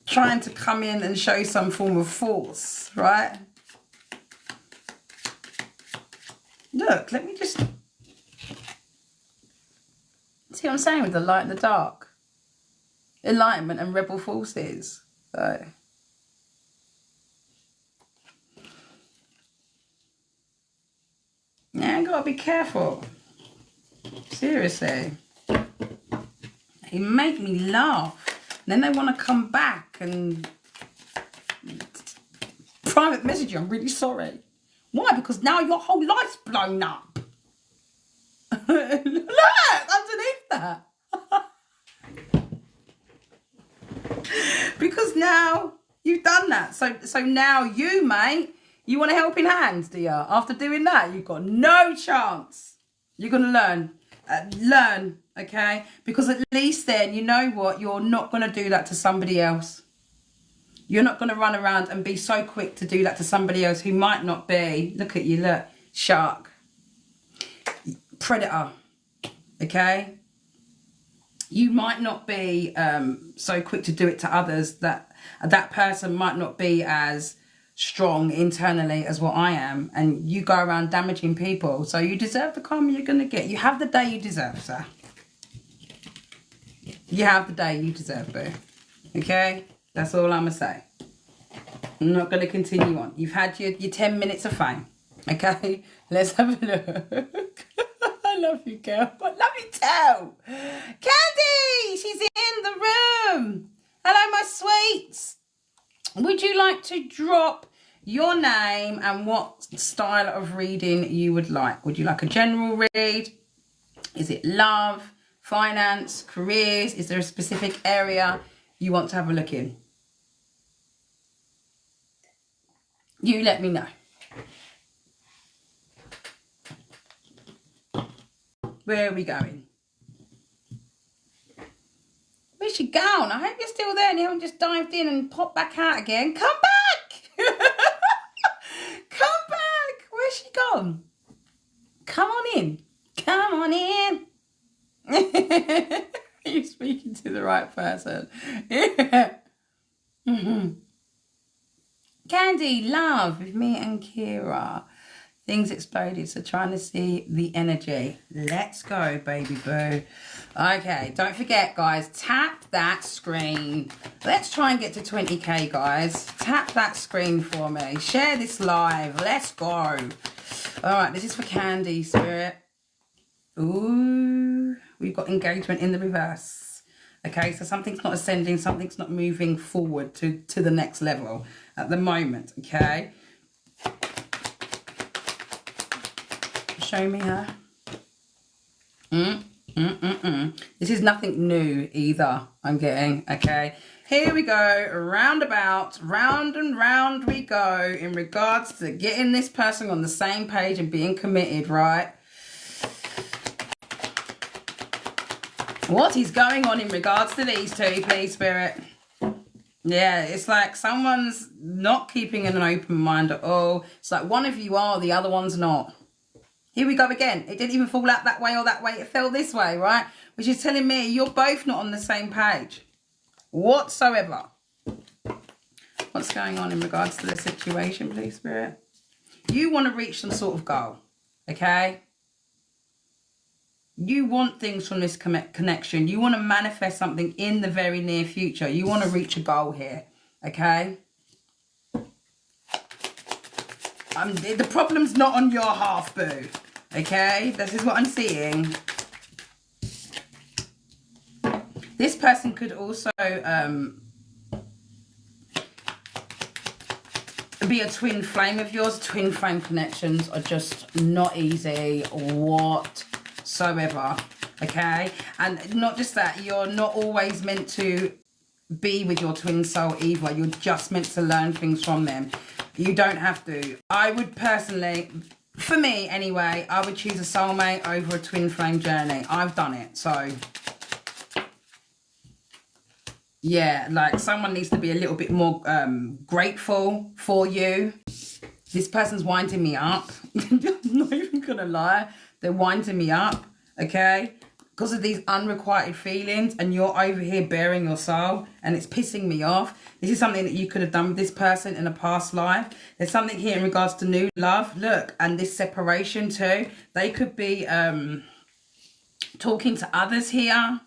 trying to come in and show some form of force, right? Look, let me just see what I'm saying with the light and the dark. Enlightenment and rebel forces. So yeah, I gotta be careful. Seriously. They make me laugh. And then they want to come back and private message you, I'm really sorry. Why? Because now your whole life's blown up. Look, underneath that. Because now you've done that. So now you, mate, you want a helping hand, do you? After doing that, you've got no chance. You're going to learn, okay? Because at least then, you know what? You're not going to do that to somebody else. You're not going to run around and be so quick to do that to somebody else who might not be. Look at you, look. Shark. Predator. Okay? You might not be so quick to do it to others. That person might not be as strong internally as what I am. And you go around damaging people. So you deserve the karma you're going to get. You have the day you deserve, sir. You have the day you deserve, boo. Okay? That's all I'm going to say. I'm not going to continue on. You've had your 10 minutes of fame. Okay? Let's have a look. I love you, girl. I love you too. Candy! She's in the room. Hello, my sweets. Would you like to drop your name and what style of reading you would like? Would you like a general read? Is it love, finance, careers? Is there a specific area you want to have a look in? You let me know. Where are we going? Where's she gone? I hope you're still still there and you haven't just dived in and popped back out again, come back. Come back. Where's she gone? Come on in. Come on in. You're speaking to the right person. Yeah. Candy, love, with me and Kira. Things exploded, so trying to see the energy. Let's go, baby boo. Okay, don't forget, guys, tap that screen. Let's try and get to 20k, guys. Tap that screen for me. Share this live. Let's go. All right, this is for Candy, Spirit. Ooh, we've got engagement in the reverse. Okay, so something's not ascending, something's not moving forward to the next level at the moment, okay? Show me her. This is nothing new either, I'm getting, okay? Here we go, roundabout, round and round we go in regards to getting this person on the same page and being committed, right? What is going on in regards to these two, please, Spirit? Yeah, it's like someone's not keeping an open mind at all. It's like one of you are, the other one's not. Here we go again. It didn't even fall out that way or that way. It fell this way, right? Which is telling me you're both not on the same page whatsoever. What's going on in regards to the situation, please, Spirit? You want to reach some sort of goal, okay? You want things from this connection. You want to manifest something in the very near future. You want to reach a goal here, okay? The problem's not on your half, boo. Okay, this is what I'm seeing. This person could also be a twin flame of yours. Twin flame connections are just not easy whatsoever. Okay, and not just that, you're not always meant to be with your twin soul either. You're just meant to learn things from them. You don't have to. I would personally, for me anyway, I would choose a soulmate over a twin flame journey. I've done it, so yeah, like someone needs to be a little bit more grateful for you. This person's winding me up. I'm not even gonna lie, they're winding me up, okay? Because of these unrequited feelings, and you're over here bearing your soul, and it's pissing me off. This is something that you could have done with this person in a past life. There's something here in regards to new love. Look, and this separation too. They could be talking to others here,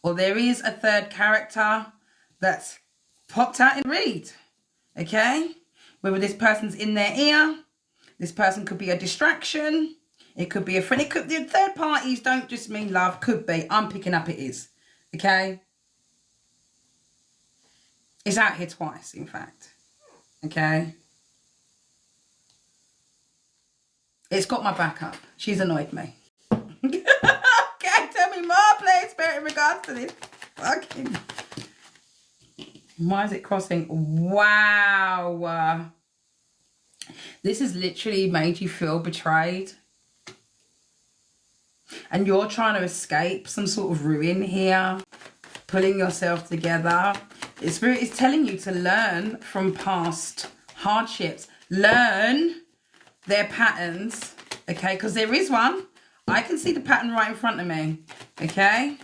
or there is a third character that's popped out in read, okay? Whether this person's in their ear, this person could be a distraction. It could be a friend. It could be third parties. Don't just mean love. Could be. I'm picking up it is. Okay. It's out here twice, in fact. Okay. It's got my back up. She's annoyed me. Okay, tell me more, please, Spirit, in regards to this. Fucking. Why is it crossing? Wow. This has literally made you feel betrayed. And you're trying to escape some sort of ruin here, pulling yourself together. The Spirit is telling you to learn from past hardships. Learn their patterns, okay? Because there is one. I can see the pattern right in front of me, okay?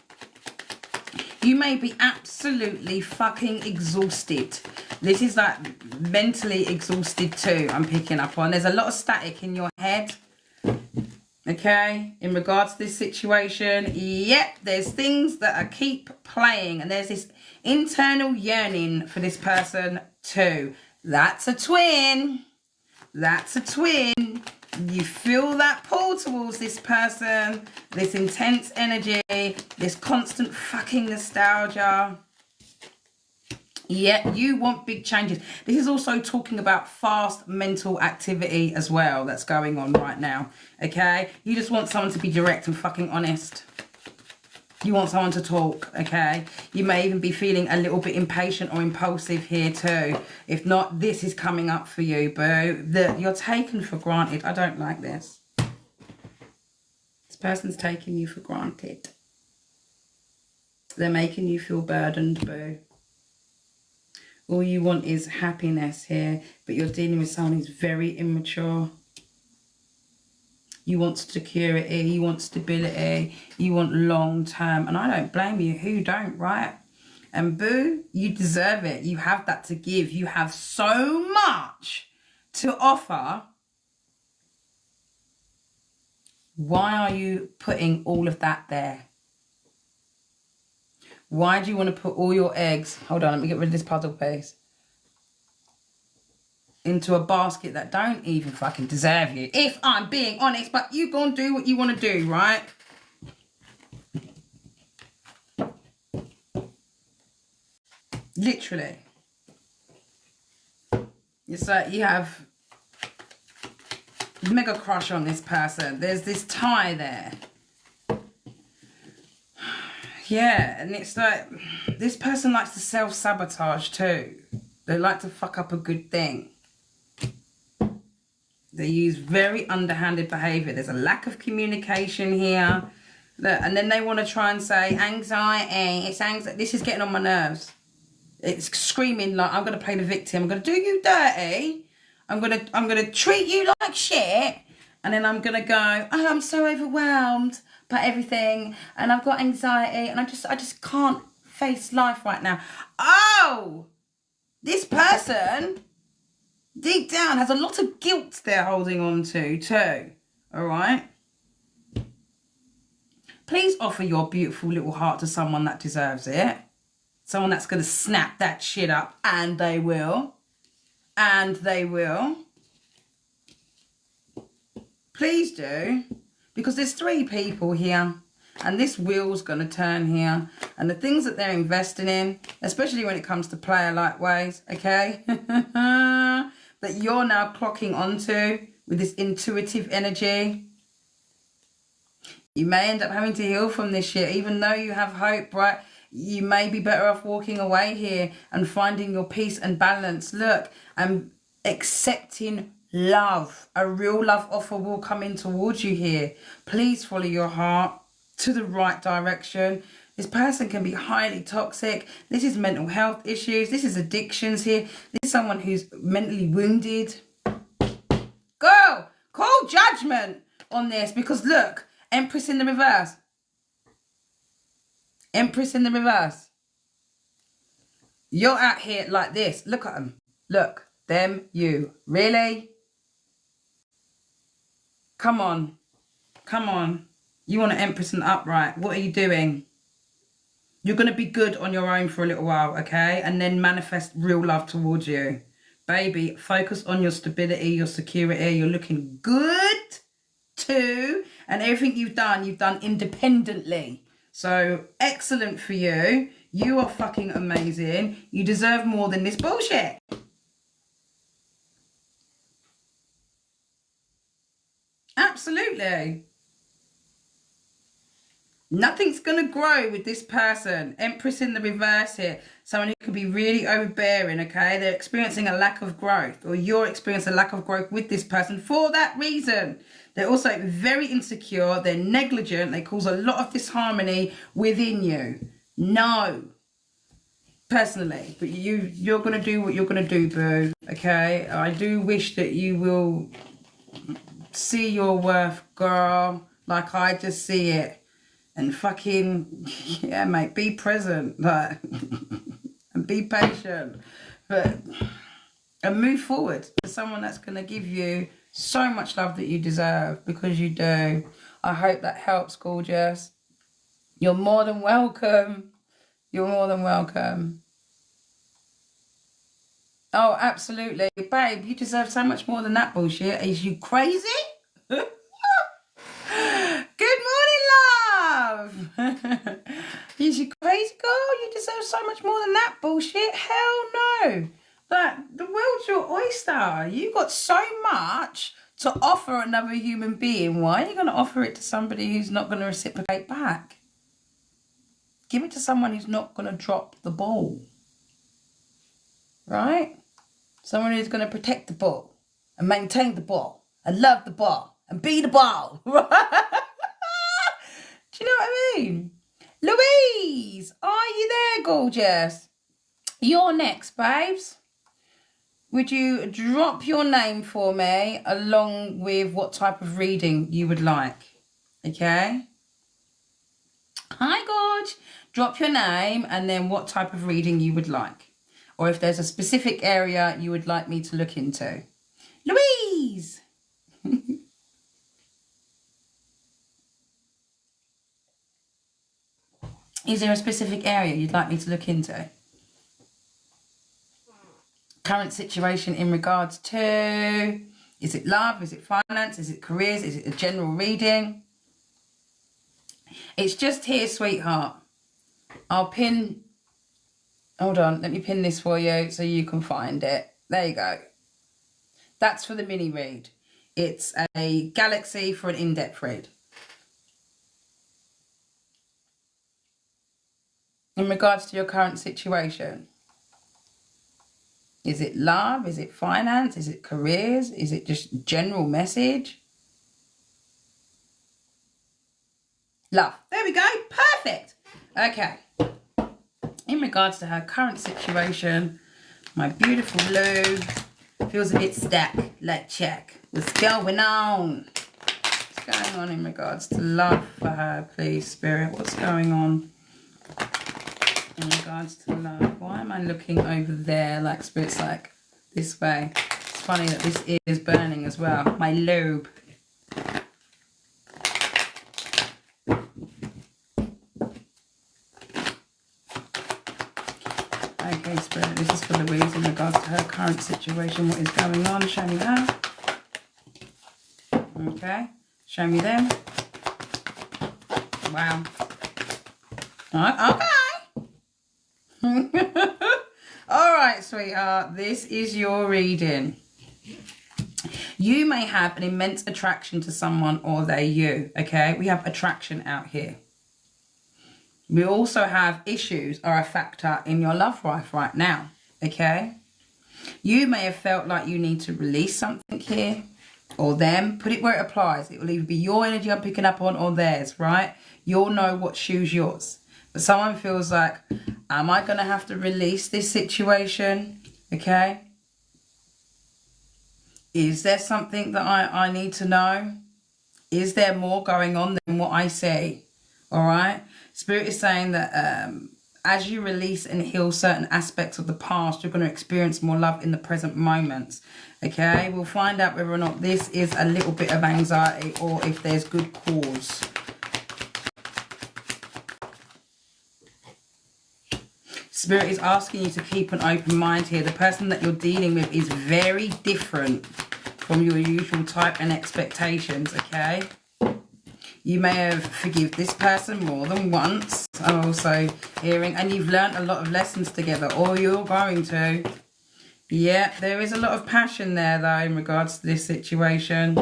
You may be absolutely fucking exhausted. This is like mentally exhausted too, I'm picking up on. There's a lot of static in your head. Okay, in regards to this situation, yep, there's things that are keep playing, and there's this internal yearning for this person too. That's a twin. That's a twin. You feel that pull towards this person, this intense energy, this constant fucking nostalgia. Yeah, you want big changes. This is also talking about fast mental activity as well that's going on right now, okay? You just want someone to be direct and fucking honest. You want someone to talk, okay? You may even be feeling a little bit impatient or impulsive here too. If not, this is coming up for you, boo. You're taken for granted. I don't like this. This person's taking you for granted. They're making you feel burdened, boo. All you want is happiness here, but you're dealing with someone who's very immature. You want security, you want stability, you want long term. And I don't blame you. Who don't, right? And boo, you deserve it. You have that to give. You have so much to offer. Why are you putting all of that there? Why do you want to put all your eggs, hold on, let me get rid of this puzzle piece, into a basket that don't even fucking deserve you? If I'm being honest, but you gonna do what you want to do, right? Literally. It's like you have mega crush on this person. There's this tie there. Yeah, and it's like this person likes to self-sabotage too. They like to fuck up a good thing. They use very underhanded behaviour. There's a lack of communication here. Look, and then they want to try and say anxiety. It's anxiety. This is getting on my nerves. It's screaming like I'm going to play the victim. I'm going to do you dirty. I'm gonna treat you like shit, and then I'm gonna go, oh, I'm so overwhelmed by everything, and I've got anxiety, and I just can't face life right now. Oh, this person deep down has a lot of guilt they're holding on to too. All right. Please offer your beautiful little heart to someone that deserves it. Someone that's gonna snap that shit up, and they will. And they will. Please do. Because there's 3 people here. And this wheel's going to turn here. And the things that they're investing in, especially when it comes to player-like ways, okay? that you're now clocking onto with this intuitive energy. You may end up having to heal from this shit, even though you have hope, right? You may be better off walking away here and finding your peace and balance. Look, I'm accepting love. A real love offer will come in towards you here. Please follow your heart to the right direction. This person can be highly toxic. This is mental health issues. This is addictions here. This is someone who's mentally wounded. Girl, call judgment on this, because look, Empress in the reverse. Empress in the reverse. You're out here like this. Look at them. Look. Them. You. Really? Come on. Come on. You want an Empress and upright. What are you doing? You're going to be good on your own for a little while, okay? And then manifest real love towards you. Baby, focus on your stability, your security. You're looking good too. And everything you've done independently. So, excellent for you. You are fucking amazing. You deserve more than this bullshit. Absolutely. Nothing's going to grow with this person. Empress in the reverse here. Someone who can be really overbearing, okay? They're experiencing a lack of growth, or you're experiencing a lack of growth with this person for that reason. They're also very insecure. They're negligent. They cause a lot of disharmony within you. No. Personally. But you're going to do what you're going to do, boo. Okay? I do wish that you will see your worth, girl. Like I just see it. And fucking, yeah, mate, be present, like, and be patient, and move forward to someone that's going to give you so much love that you deserve, because you do. I hope that helps, gorgeous. You're more than welcome. You're more than welcome. Oh, absolutely. Babe, you deserve so much more than that bullshit. Is you crazy? Good morning, love. Is you crazy, girl? You deserve so much more than that bullshit. Hell no. Like, the world's your oyster. You got so much to offer another human being. Why are you going to offer it to somebody who's not going to reciprocate back? Give it to someone who's not going to drop the ball. Right? Someone who's going to protect the ball and maintain the ball and love the ball and be the ball. Do you know what I mean? Louise, are you there, gorgeous? You're next, babes. Would you drop your name for me along with what type of reading you would like? Okay. Hi, Gorge. Drop your name and then what type of reading you would like. Or if there's a specific area you would like me to look into. Louise! Is there a specific area you'd like me to look into? Current situation in regards to, is it love, is it finance, is it careers, is it a general reading? It's just here, sweetheart. I'll pin, hold on, let me pin this for you so you can find it. There you go. That's for the mini read. It's a galaxy for an in-depth read. In regards to your current situation. Is it love? Is it finance? Is it careers? Is it just general message? Love. There we go. Perfect. Okay. In regards to her current situation, my beautiful Lou feels a bit stuck. Let's check. What's going on? What's going on in regards to love for her, please, Spirit? What's going on in regards to love? Why am I looking over there like Spirit's like this way? It's funny that this ear is burning as well. My lobe. Okay, Spirit, this is for Louise in regards to her current situation. What is going on? Show me that. Okay, show me them. Wow. Okay. All right, sweetheart, this is your reading. You may have an immense attraction to someone or they you, okay? We have attraction out here. We also have issues are a factor in your love life right now, okay? You may have felt like you need to release something here or them. Put it where it applies. It will either be your energy I'm picking up on or theirs, right? You'll know what shoe's yours. But someone feels like, am I going to have to release this situation? Okay. Is there something that I need to know? Is there more going on than what I see? All right. Spirit is saying that as you release and heal certain aspects of the past, you're going to experience more love in the present moments. Okay. We'll find out whether or not this is a little bit of anxiety or if there's good cause. Spirit is asking you to keep an open mind here. The person that you're dealing with is very different from your usual type and expectations, okay? You may have forgiven this person more than once. I'm also hearing, and you've learned a lot of lessons together, or you're going to. Yeah, there is a lot of passion there, though, in regards to this situation.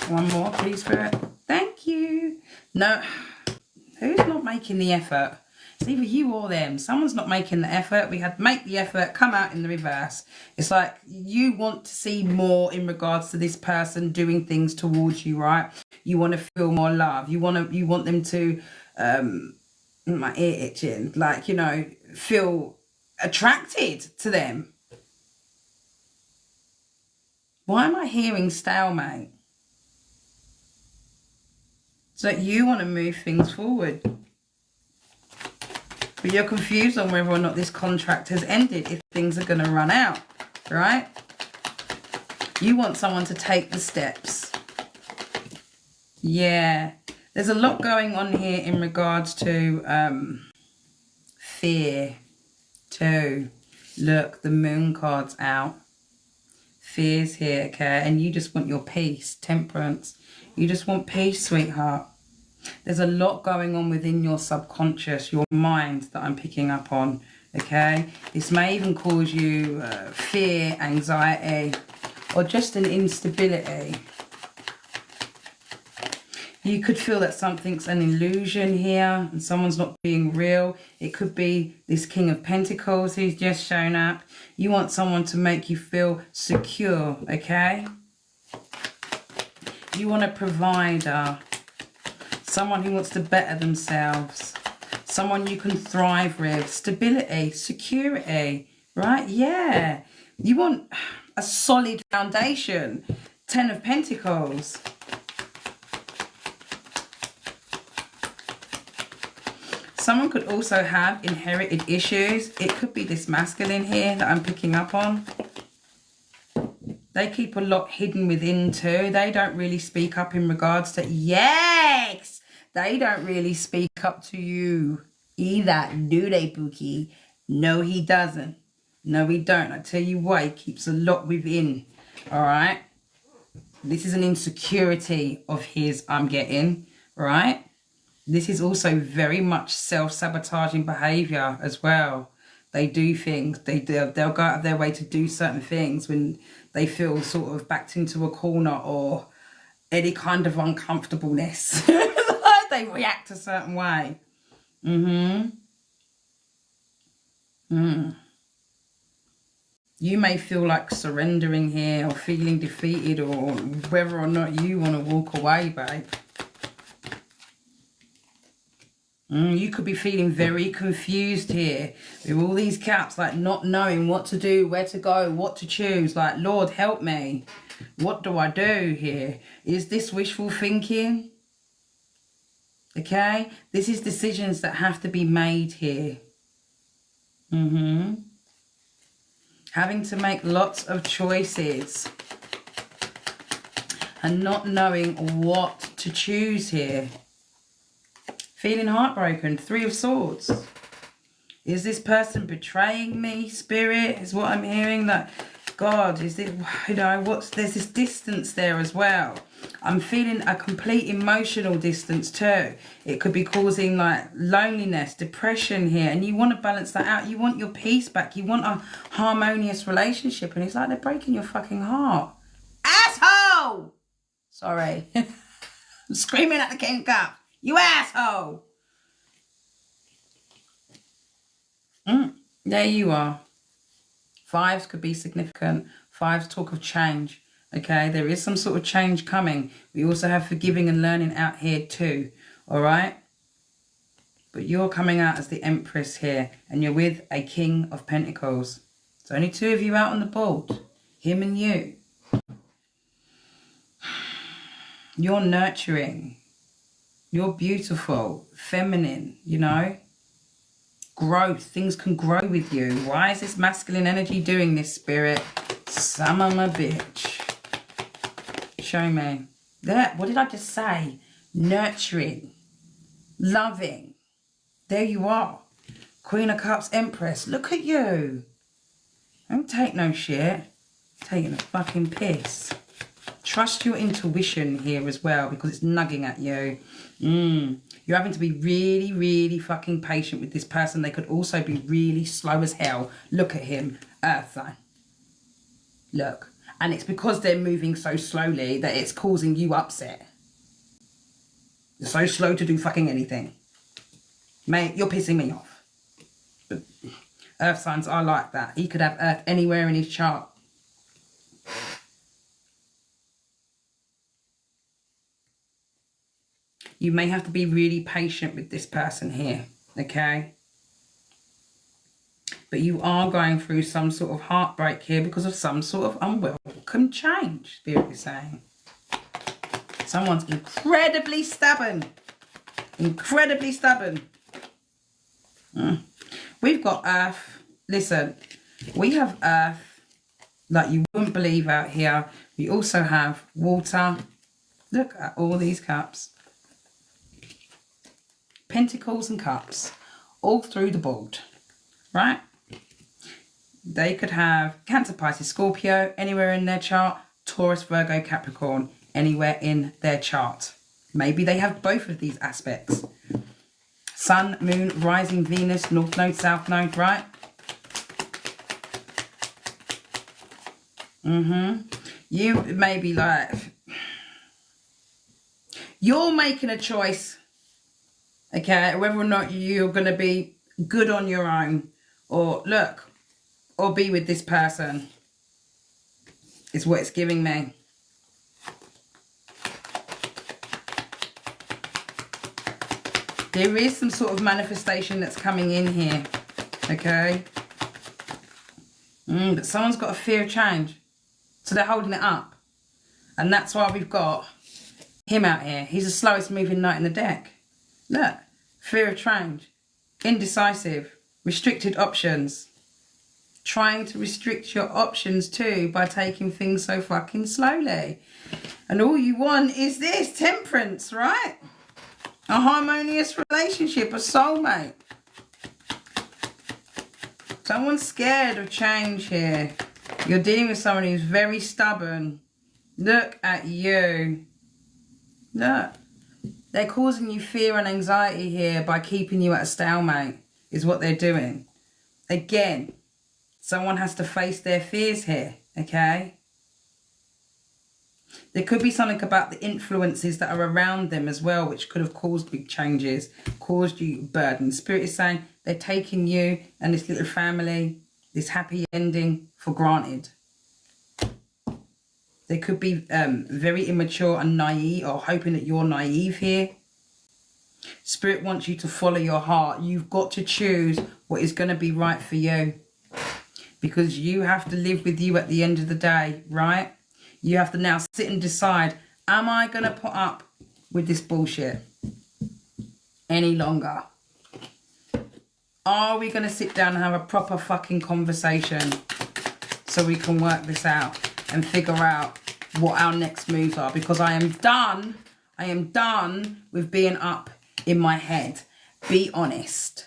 One more, please, Spirit. Thank you. No. Who's not making the effort? It's either you or them. Someone's not making the effort. We had to make the effort, come out in the reverse. It's like you want to see more in regards to this person doing things towards you, right? You want to feel more love. You want them to, my ear itching, like, you know, feel attracted to them. Why am I hearing stalemate? So you want to move things forward. But you're confused on whether or not this contract has ended, if things are going to run out, right? You want someone to take the steps. Yeah. There's a lot going on here in regards to fear too. Look, the moon card's out. Fear's here, okay? And you just want your peace, temperance. You just want peace, sweetheart. There's a lot going on within your subconscious, your mind that I'm picking up on, okay? This may even cause you fear, anxiety, or just an instability. You could feel that something's an illusion here and someone's not being real. It could be this King of Pentacles who's just shown up. You want someone to make you feel secure, okay? You want a provider, someone who wants to better themselves, someone you can thrive with, stability, security, right? Yeah. You want a solid foundation. 10 of Pentacles. Someone could also have inherited issues. It could be this masculine here that I'm picking up on. They keep a lot hidden within too. They don't really speak up in regards to... Yes! They don't really speak up to you either, do they, Pookie? No, he doesn't. No, he don't. I tell you why, he keeps a lot within. All right? This is an insecurity of his I'm getting, right? This is also very much self-sabotaging behaviour as well. They do things, they'll go out of their way to do certain things when they feel sort of backed into a corner or any kind of uncomfortableness. They react a certain way. You may feel like surrendering here or feeling defeated, or whether or not you want to walk away, babe. You could be feeling very confused here with all these caps, like not knowing what to do, where to go, what to choose. Like, Lord, help me. What do I do here? Is this wishful thinking? Okay, this is decisions that have to be made here. Having to make lots of choices and not knowing what to choose here. Feeling heartbroken. 3 of Swords. Is this person betraying me, Spirit? Is what I'm hearing. That, God, is it, you know, there's this distance there as well. I'm feeling a complete emotional distance too. It could be causing like loneliness, depression here, and you want to balance that out. You want your peace back. You want a harmonious relationship, and it's like they're breaking your fucking heart. Asshole! Sorry. I'm screaming at the King of Cups. You asshole! There you are. 5s could be significant. 5s talk of change. Okay, there is some sort of change coming. We also have forgiving and learning out here too. All right? But you're coming out as the Empress here. And you're with a King of Pentacles. There's only 2 of you out on the board. Him and you. You're nurturing. You're beautiful, feminine, you know. Growth, things can grow with you. Why is this masculine energy doing this, Spirit? Son of a bitch. Show me. There, what did I just say? Nurturing, loving. There you are. Queen of Cups, Empress. Look at you. Don't take no shit. Taking a fucking piss. Trust your intuition here as well, because it's nugging at you. You're having to be really, really fucking patient with this person. They could also be really slow as hell. Look at him. Earth sign. Look. And it's because they're moving so slowly that it's causing you upset. They're so slow to do fucking anything. Mate, you're pissing me off. But Earth signs are like that. He could have Earth anywhere in his chart. You may have to be really patient with this person here, okay? But you are going through some sort of heartbreak here because of some sort of unwelcome change, Spirit is saying. Someone's incredibly stubborn. Incredibly stubborn. We've got Earth. Listen, we have Earth like you wouldn't believe out here. We also have water. Look at all these cups. Pentacles and cups all through the board, right? They could have Cancer, Pisces, Scorpio anywhere in their chart, Taurus, Virgo, Capricorn anywhere in their chart. Maybe they have both of these aspects. Sun, Moon, Rising, Venus, North Node, South Node, right? You may be like, you're making a choice. Okay, whether or not you're going to be good on your own or look, or be with this person is what it's giving me. There is some sort of manifestation that's coming in here, okay? But someone's got a fear of change. So they're holding it up. And that's why we've got him out here. He's the slowest moving knight in the deck. Look, fear of change, indecisive, restricted options. Trying to restrict your options too by taking things so fucking slowly. And all you want is this, temperance, right? A harmonious relationship, a soulmate. Someone's scared of change here. You're dealing with someone who's very stubborn. Look at you. Look. They're causing you fear and anxiety here by keeping you at a stalemate, is what they're doing. Again, someone has to face their fears here, okay? There could be something about the influences that are around them as well, which could have caused big changes, caused you burden. Spirit is saying they're taking you and this little family, this happy ending for granted. They could be very immature and naive, or hoping that you're naive here. Spirit wants you to follow your heart. You've got to choose what is going to be right for you. Because you have to live with you at the end of the day, right? You have to now sit and decide, am I going to put up with this bullshit any longer? Are we going to sit down and have a proper fucking conversation so we can work this out and figure out what our next moves are? Because I am done with being up in my head. Be honest.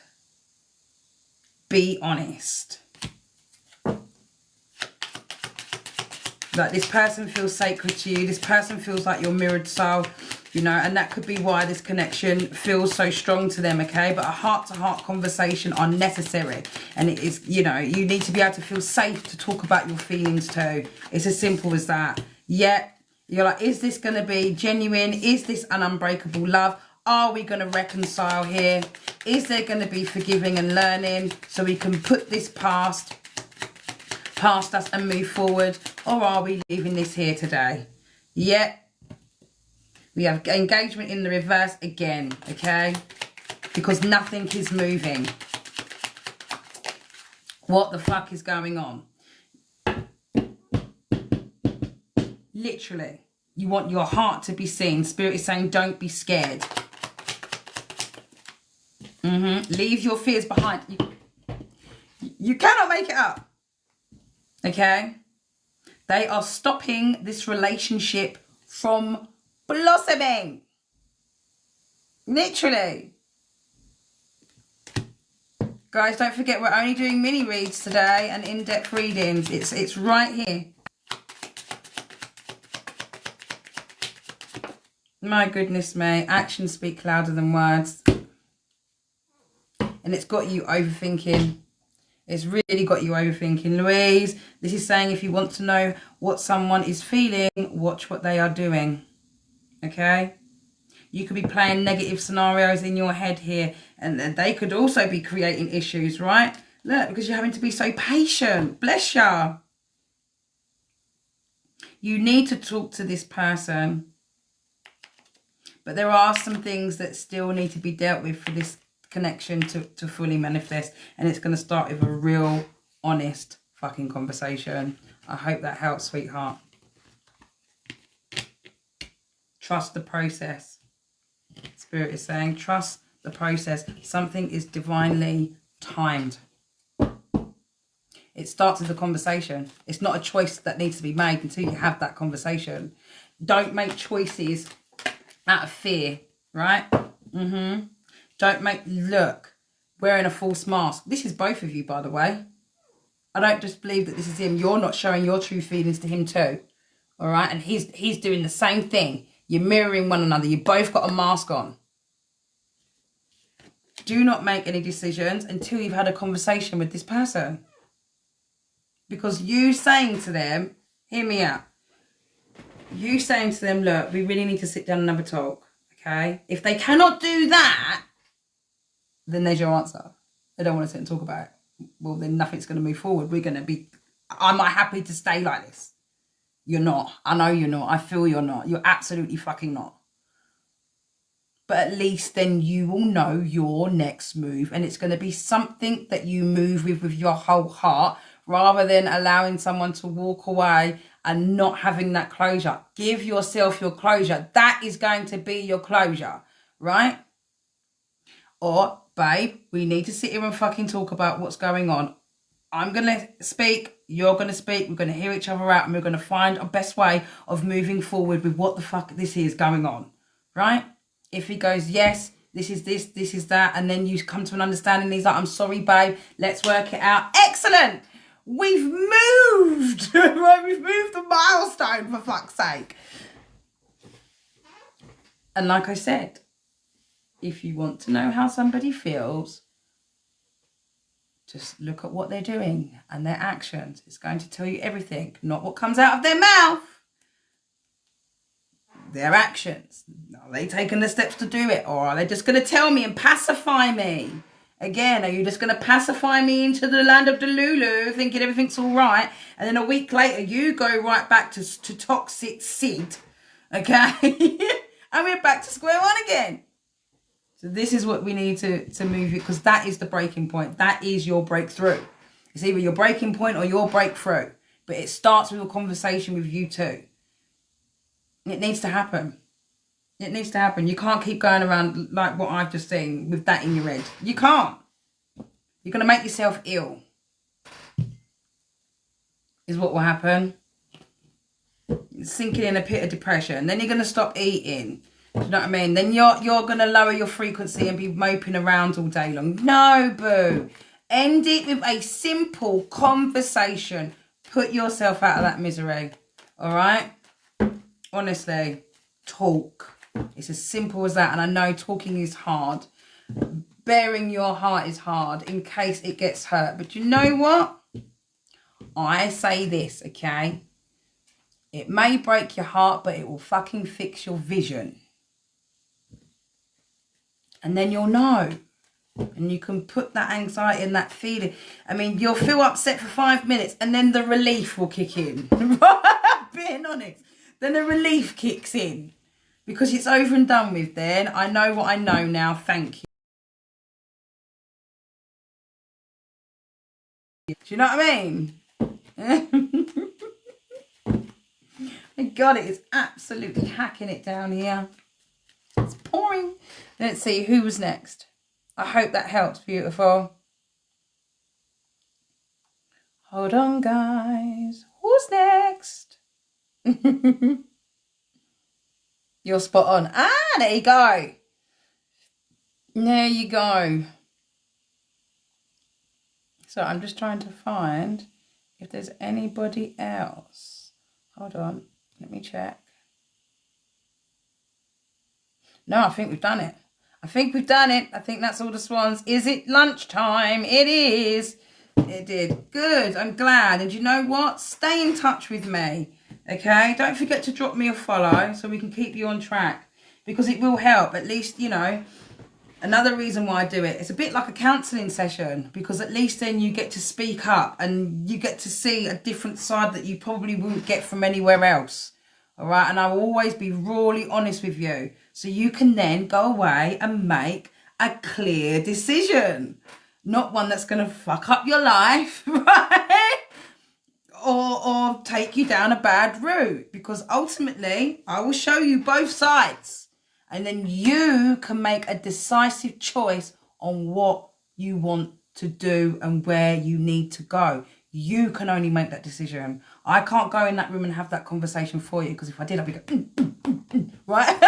Be honest. Like, this person feels sacred to you. This person feels like your mirrored soul, you know, and that could be why this connection feels so strong to them, okay? But a heart-to-heart conversation are necessary. And it is, you know, you need to be able to feel safe to talk about your feelings too. It's as simple as that. Yet, you're like, is this going to be genuine? Is this an unbreakable love? Are we going to reconcile here? Is there going to be forgiving and learning so we can put this past us and move forward? Or are we leaving this here today? Yet we have engagement in the reverse again, okay? Because nothing is moving. What the fuck is going on? Literally, you want your heart to be seen. Spirit is saying, don't be scared. Leave your fears behind. You cannot make it up. Okay? They are stopping this relationship from blossoming. Literally. Guys, don't forget we're only doing mini reads today and in-depth readings. It's right here. My goodness me. Actions speak louder than words. And it's got you overthinking. It's really got you overthinking. Louise, this is saying if you want to know what someone is feeling, watch what they are doing. Okay? You could be playing negative scenarios in your head here. And they could also be creating issues, right? Look, because you're having to be so patient. Bless ya. You need to talk to this person. But there are some things that still need to be dealt with for this connection to fully manifest, and it's going to start with a real honest fucking conversation. I hope that helps, sweetheart. Trust the process. Spirit is saying trust the process. Something is divinely timed. It starts with a conversation. It's not a choice that needs to be made until you have that conversation. Don't make choices out of fear, right? Don't make, look, wearing a false mask. This is both of you, by the way. I don't just believe that this is him. You're not showing your true feelings to him too. All right? And he's doing the same thing. You're mirroring one another. You both got a mask on. Do not make any decisions until you've had a conversation with this person. Because you saying to them, hear me out. You saying to them, look, we really need to sit down and have a talk. Okay? If they cannot do that, then there's your answer. They don't want to sit and talk about it. Well, then nothing's going to move forward. We're going to be, am I happy to stay like this? You're not. I know you're not. I feel you're not. You're absolutely fucking not. but at least then you will know your next move, and it's going to be something that you move with your whole heart, rather than allowing someone to walk away and not having that closure. Give yourself your closure. That is going to be your closure, right? Or, babe, we need to sit here and fucking talk about what's going on. I'm going to speak, you're going to speak, we're going to hear each other out, and we're going to find a best way of moving forward with what the fuck this is going on, right? If he goes, yes, this is that, and then you come to an understanding, he's like, I'm sorry, babe, let's work it out. Excellent! We've moved! Right? We've moved the milestone, for fuck's sake. And like I said, if you want to know how somebody feels, just look at what they're doing and their actions. It's going to tell you everything, not what comes out of their mouth. Their actions. Are they taking the steps to do it? Or are they just going to tell me and pacify me? Again, are you just going to pacify me into the land of Delulu, thinking everything's all right? And then a week later, you go right back to toxic Sid. Okay? And we're back to square one again. So this is what we need to move it, because that is the breaking point. That is your breakthrough. It's either your breaking point or your breakthrough. But it starts with a conversation with you two. It needs to happen. It needs to happen. You can't keep going around like what I've just seen with that in your head. You can't. You're going to make yourself ill. Is what will happen. Sinking in a pit of depression. Then you're going to stop eating. Do you know what I mean? Then you're going to lower your frequency and be moping around all day long. No, boo. End it with a simple conversation. Put yourself out of that misery. All right? Honestly, talk. It's as simple as that. And I know talking is hard. Bearing your heart is hard in case it gets hurt. But you know what? I say this, okay? It may break your heart, but it will fucking fix your vision. And then you'll know. And you can put that anxiety and that feeling. I mean, you'll feel upset for 5 minutes and then the relief will kick in. Being honest. Then the relief kicks in. Because it's over and done with then. I know what I know now. Thank you. Do you know what I mean? My God, it is absolutely hacking it down here. It's pouring. Let's see who was next. I hope that helps, beautiful. Hold on, guys. Who's next? You're spot on. Ah, there you go. There you go. So I'm just trying to find if there's anybody else. Hold on. Let me check. No, I think we've done it. I think we've done it. I think that's all the swans. Is it lunchtime? It is. It did. Good. I'm glad. And you know what? Stay in touch with me. Okay? Don't forget to drop me a follow so we can keep you on track. Because it will help. At least, you know, another reason why I do it. It's a bit like a counselling session. Because at least then you get to speak up. And you get to see a different side that you probably wouldn't get from anywhere else. All right? And I will always be rawly honest with you. So you can then go away and make a clear decision. Not one that's going to fuck up your life, right? Or take you down a bad route. Because ultimately, I will show you both sides. And then you can make a decisive choice on what you want to do and where you need to go. You can only make that decision. I can't go in that room and have that conversation for you. Because if I did, I'd be going, right?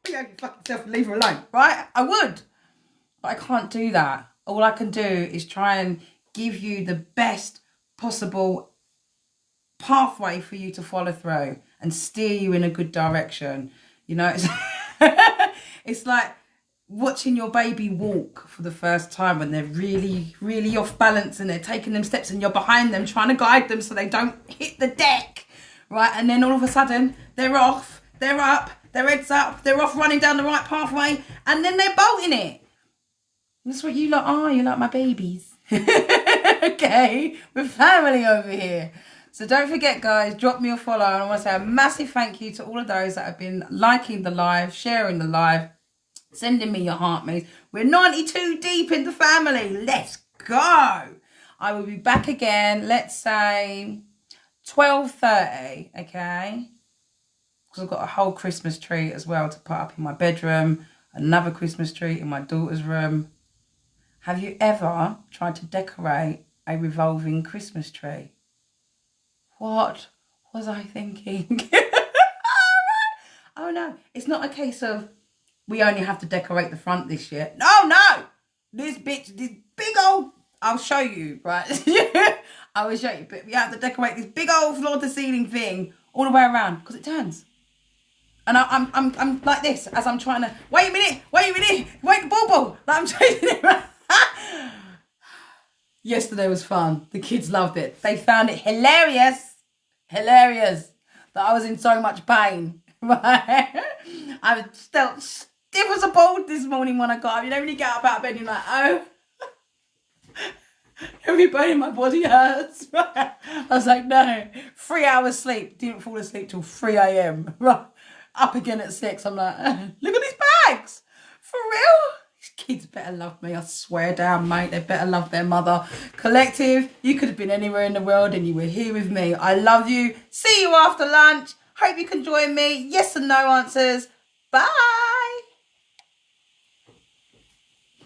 You fuck yourself and leave her alone, right? I would. But I can't do that. All I can do is try and give you the best possible pathway for you to follow through and steer you in a good direction. You know, it's like watching your baby walk for the first time when they're really, really off balance and they're taking them steps and you're behind them trying to guide them so they don't hit the deck, right? And then all of a sudden they're off, they're up, their head's up, they're off running down the right pathway, and then they're bolting it. That's what you lot are. You like my babies. Okay, we're family over here. So don't forget, guys, drop me a follow. And I want to say a massive thank you to all of those that have been liking the live, sharing the live. Sending me your heart maze. We're 92 deep in the family. Let's go. I will be back again, let's say 12:30, okay? Because I've got a whole Christmas tree as well to put up in my bedroom, another Christmas tree in my daughter's room. Have you ever tried to decorate a revolving Christmas tree? What was I thinking? Oh no, it's not a case of we only have to decorate the front this year. No, this big old, I'll show you, right? I will show you, but we have to decorate this big old floor to ceiling thing all the way around because it turns. And I'm like this as I'm trying to, wait a minute, wait the ball, like I'm chasing it around. Yesterday was fun. The kids loved it. They found it hilarious that I was in so much pain. Right? I was still stiff as a board this morning when I got up. You don't really get up out of bed and you're like, oh, every bone in my body hurts. I was like, no, 3 hours sleep. Didn't fall asleep till 3 a.m. Right. Up again at 6. I'm like, look at these bags. For real? These kids better love me. I swear down, mate. They better love their mother. Collective, you could have been anywhere in the world and you were here with me. I love you. See you after lunch. Hope you can join me. Yes and no answers. Bye.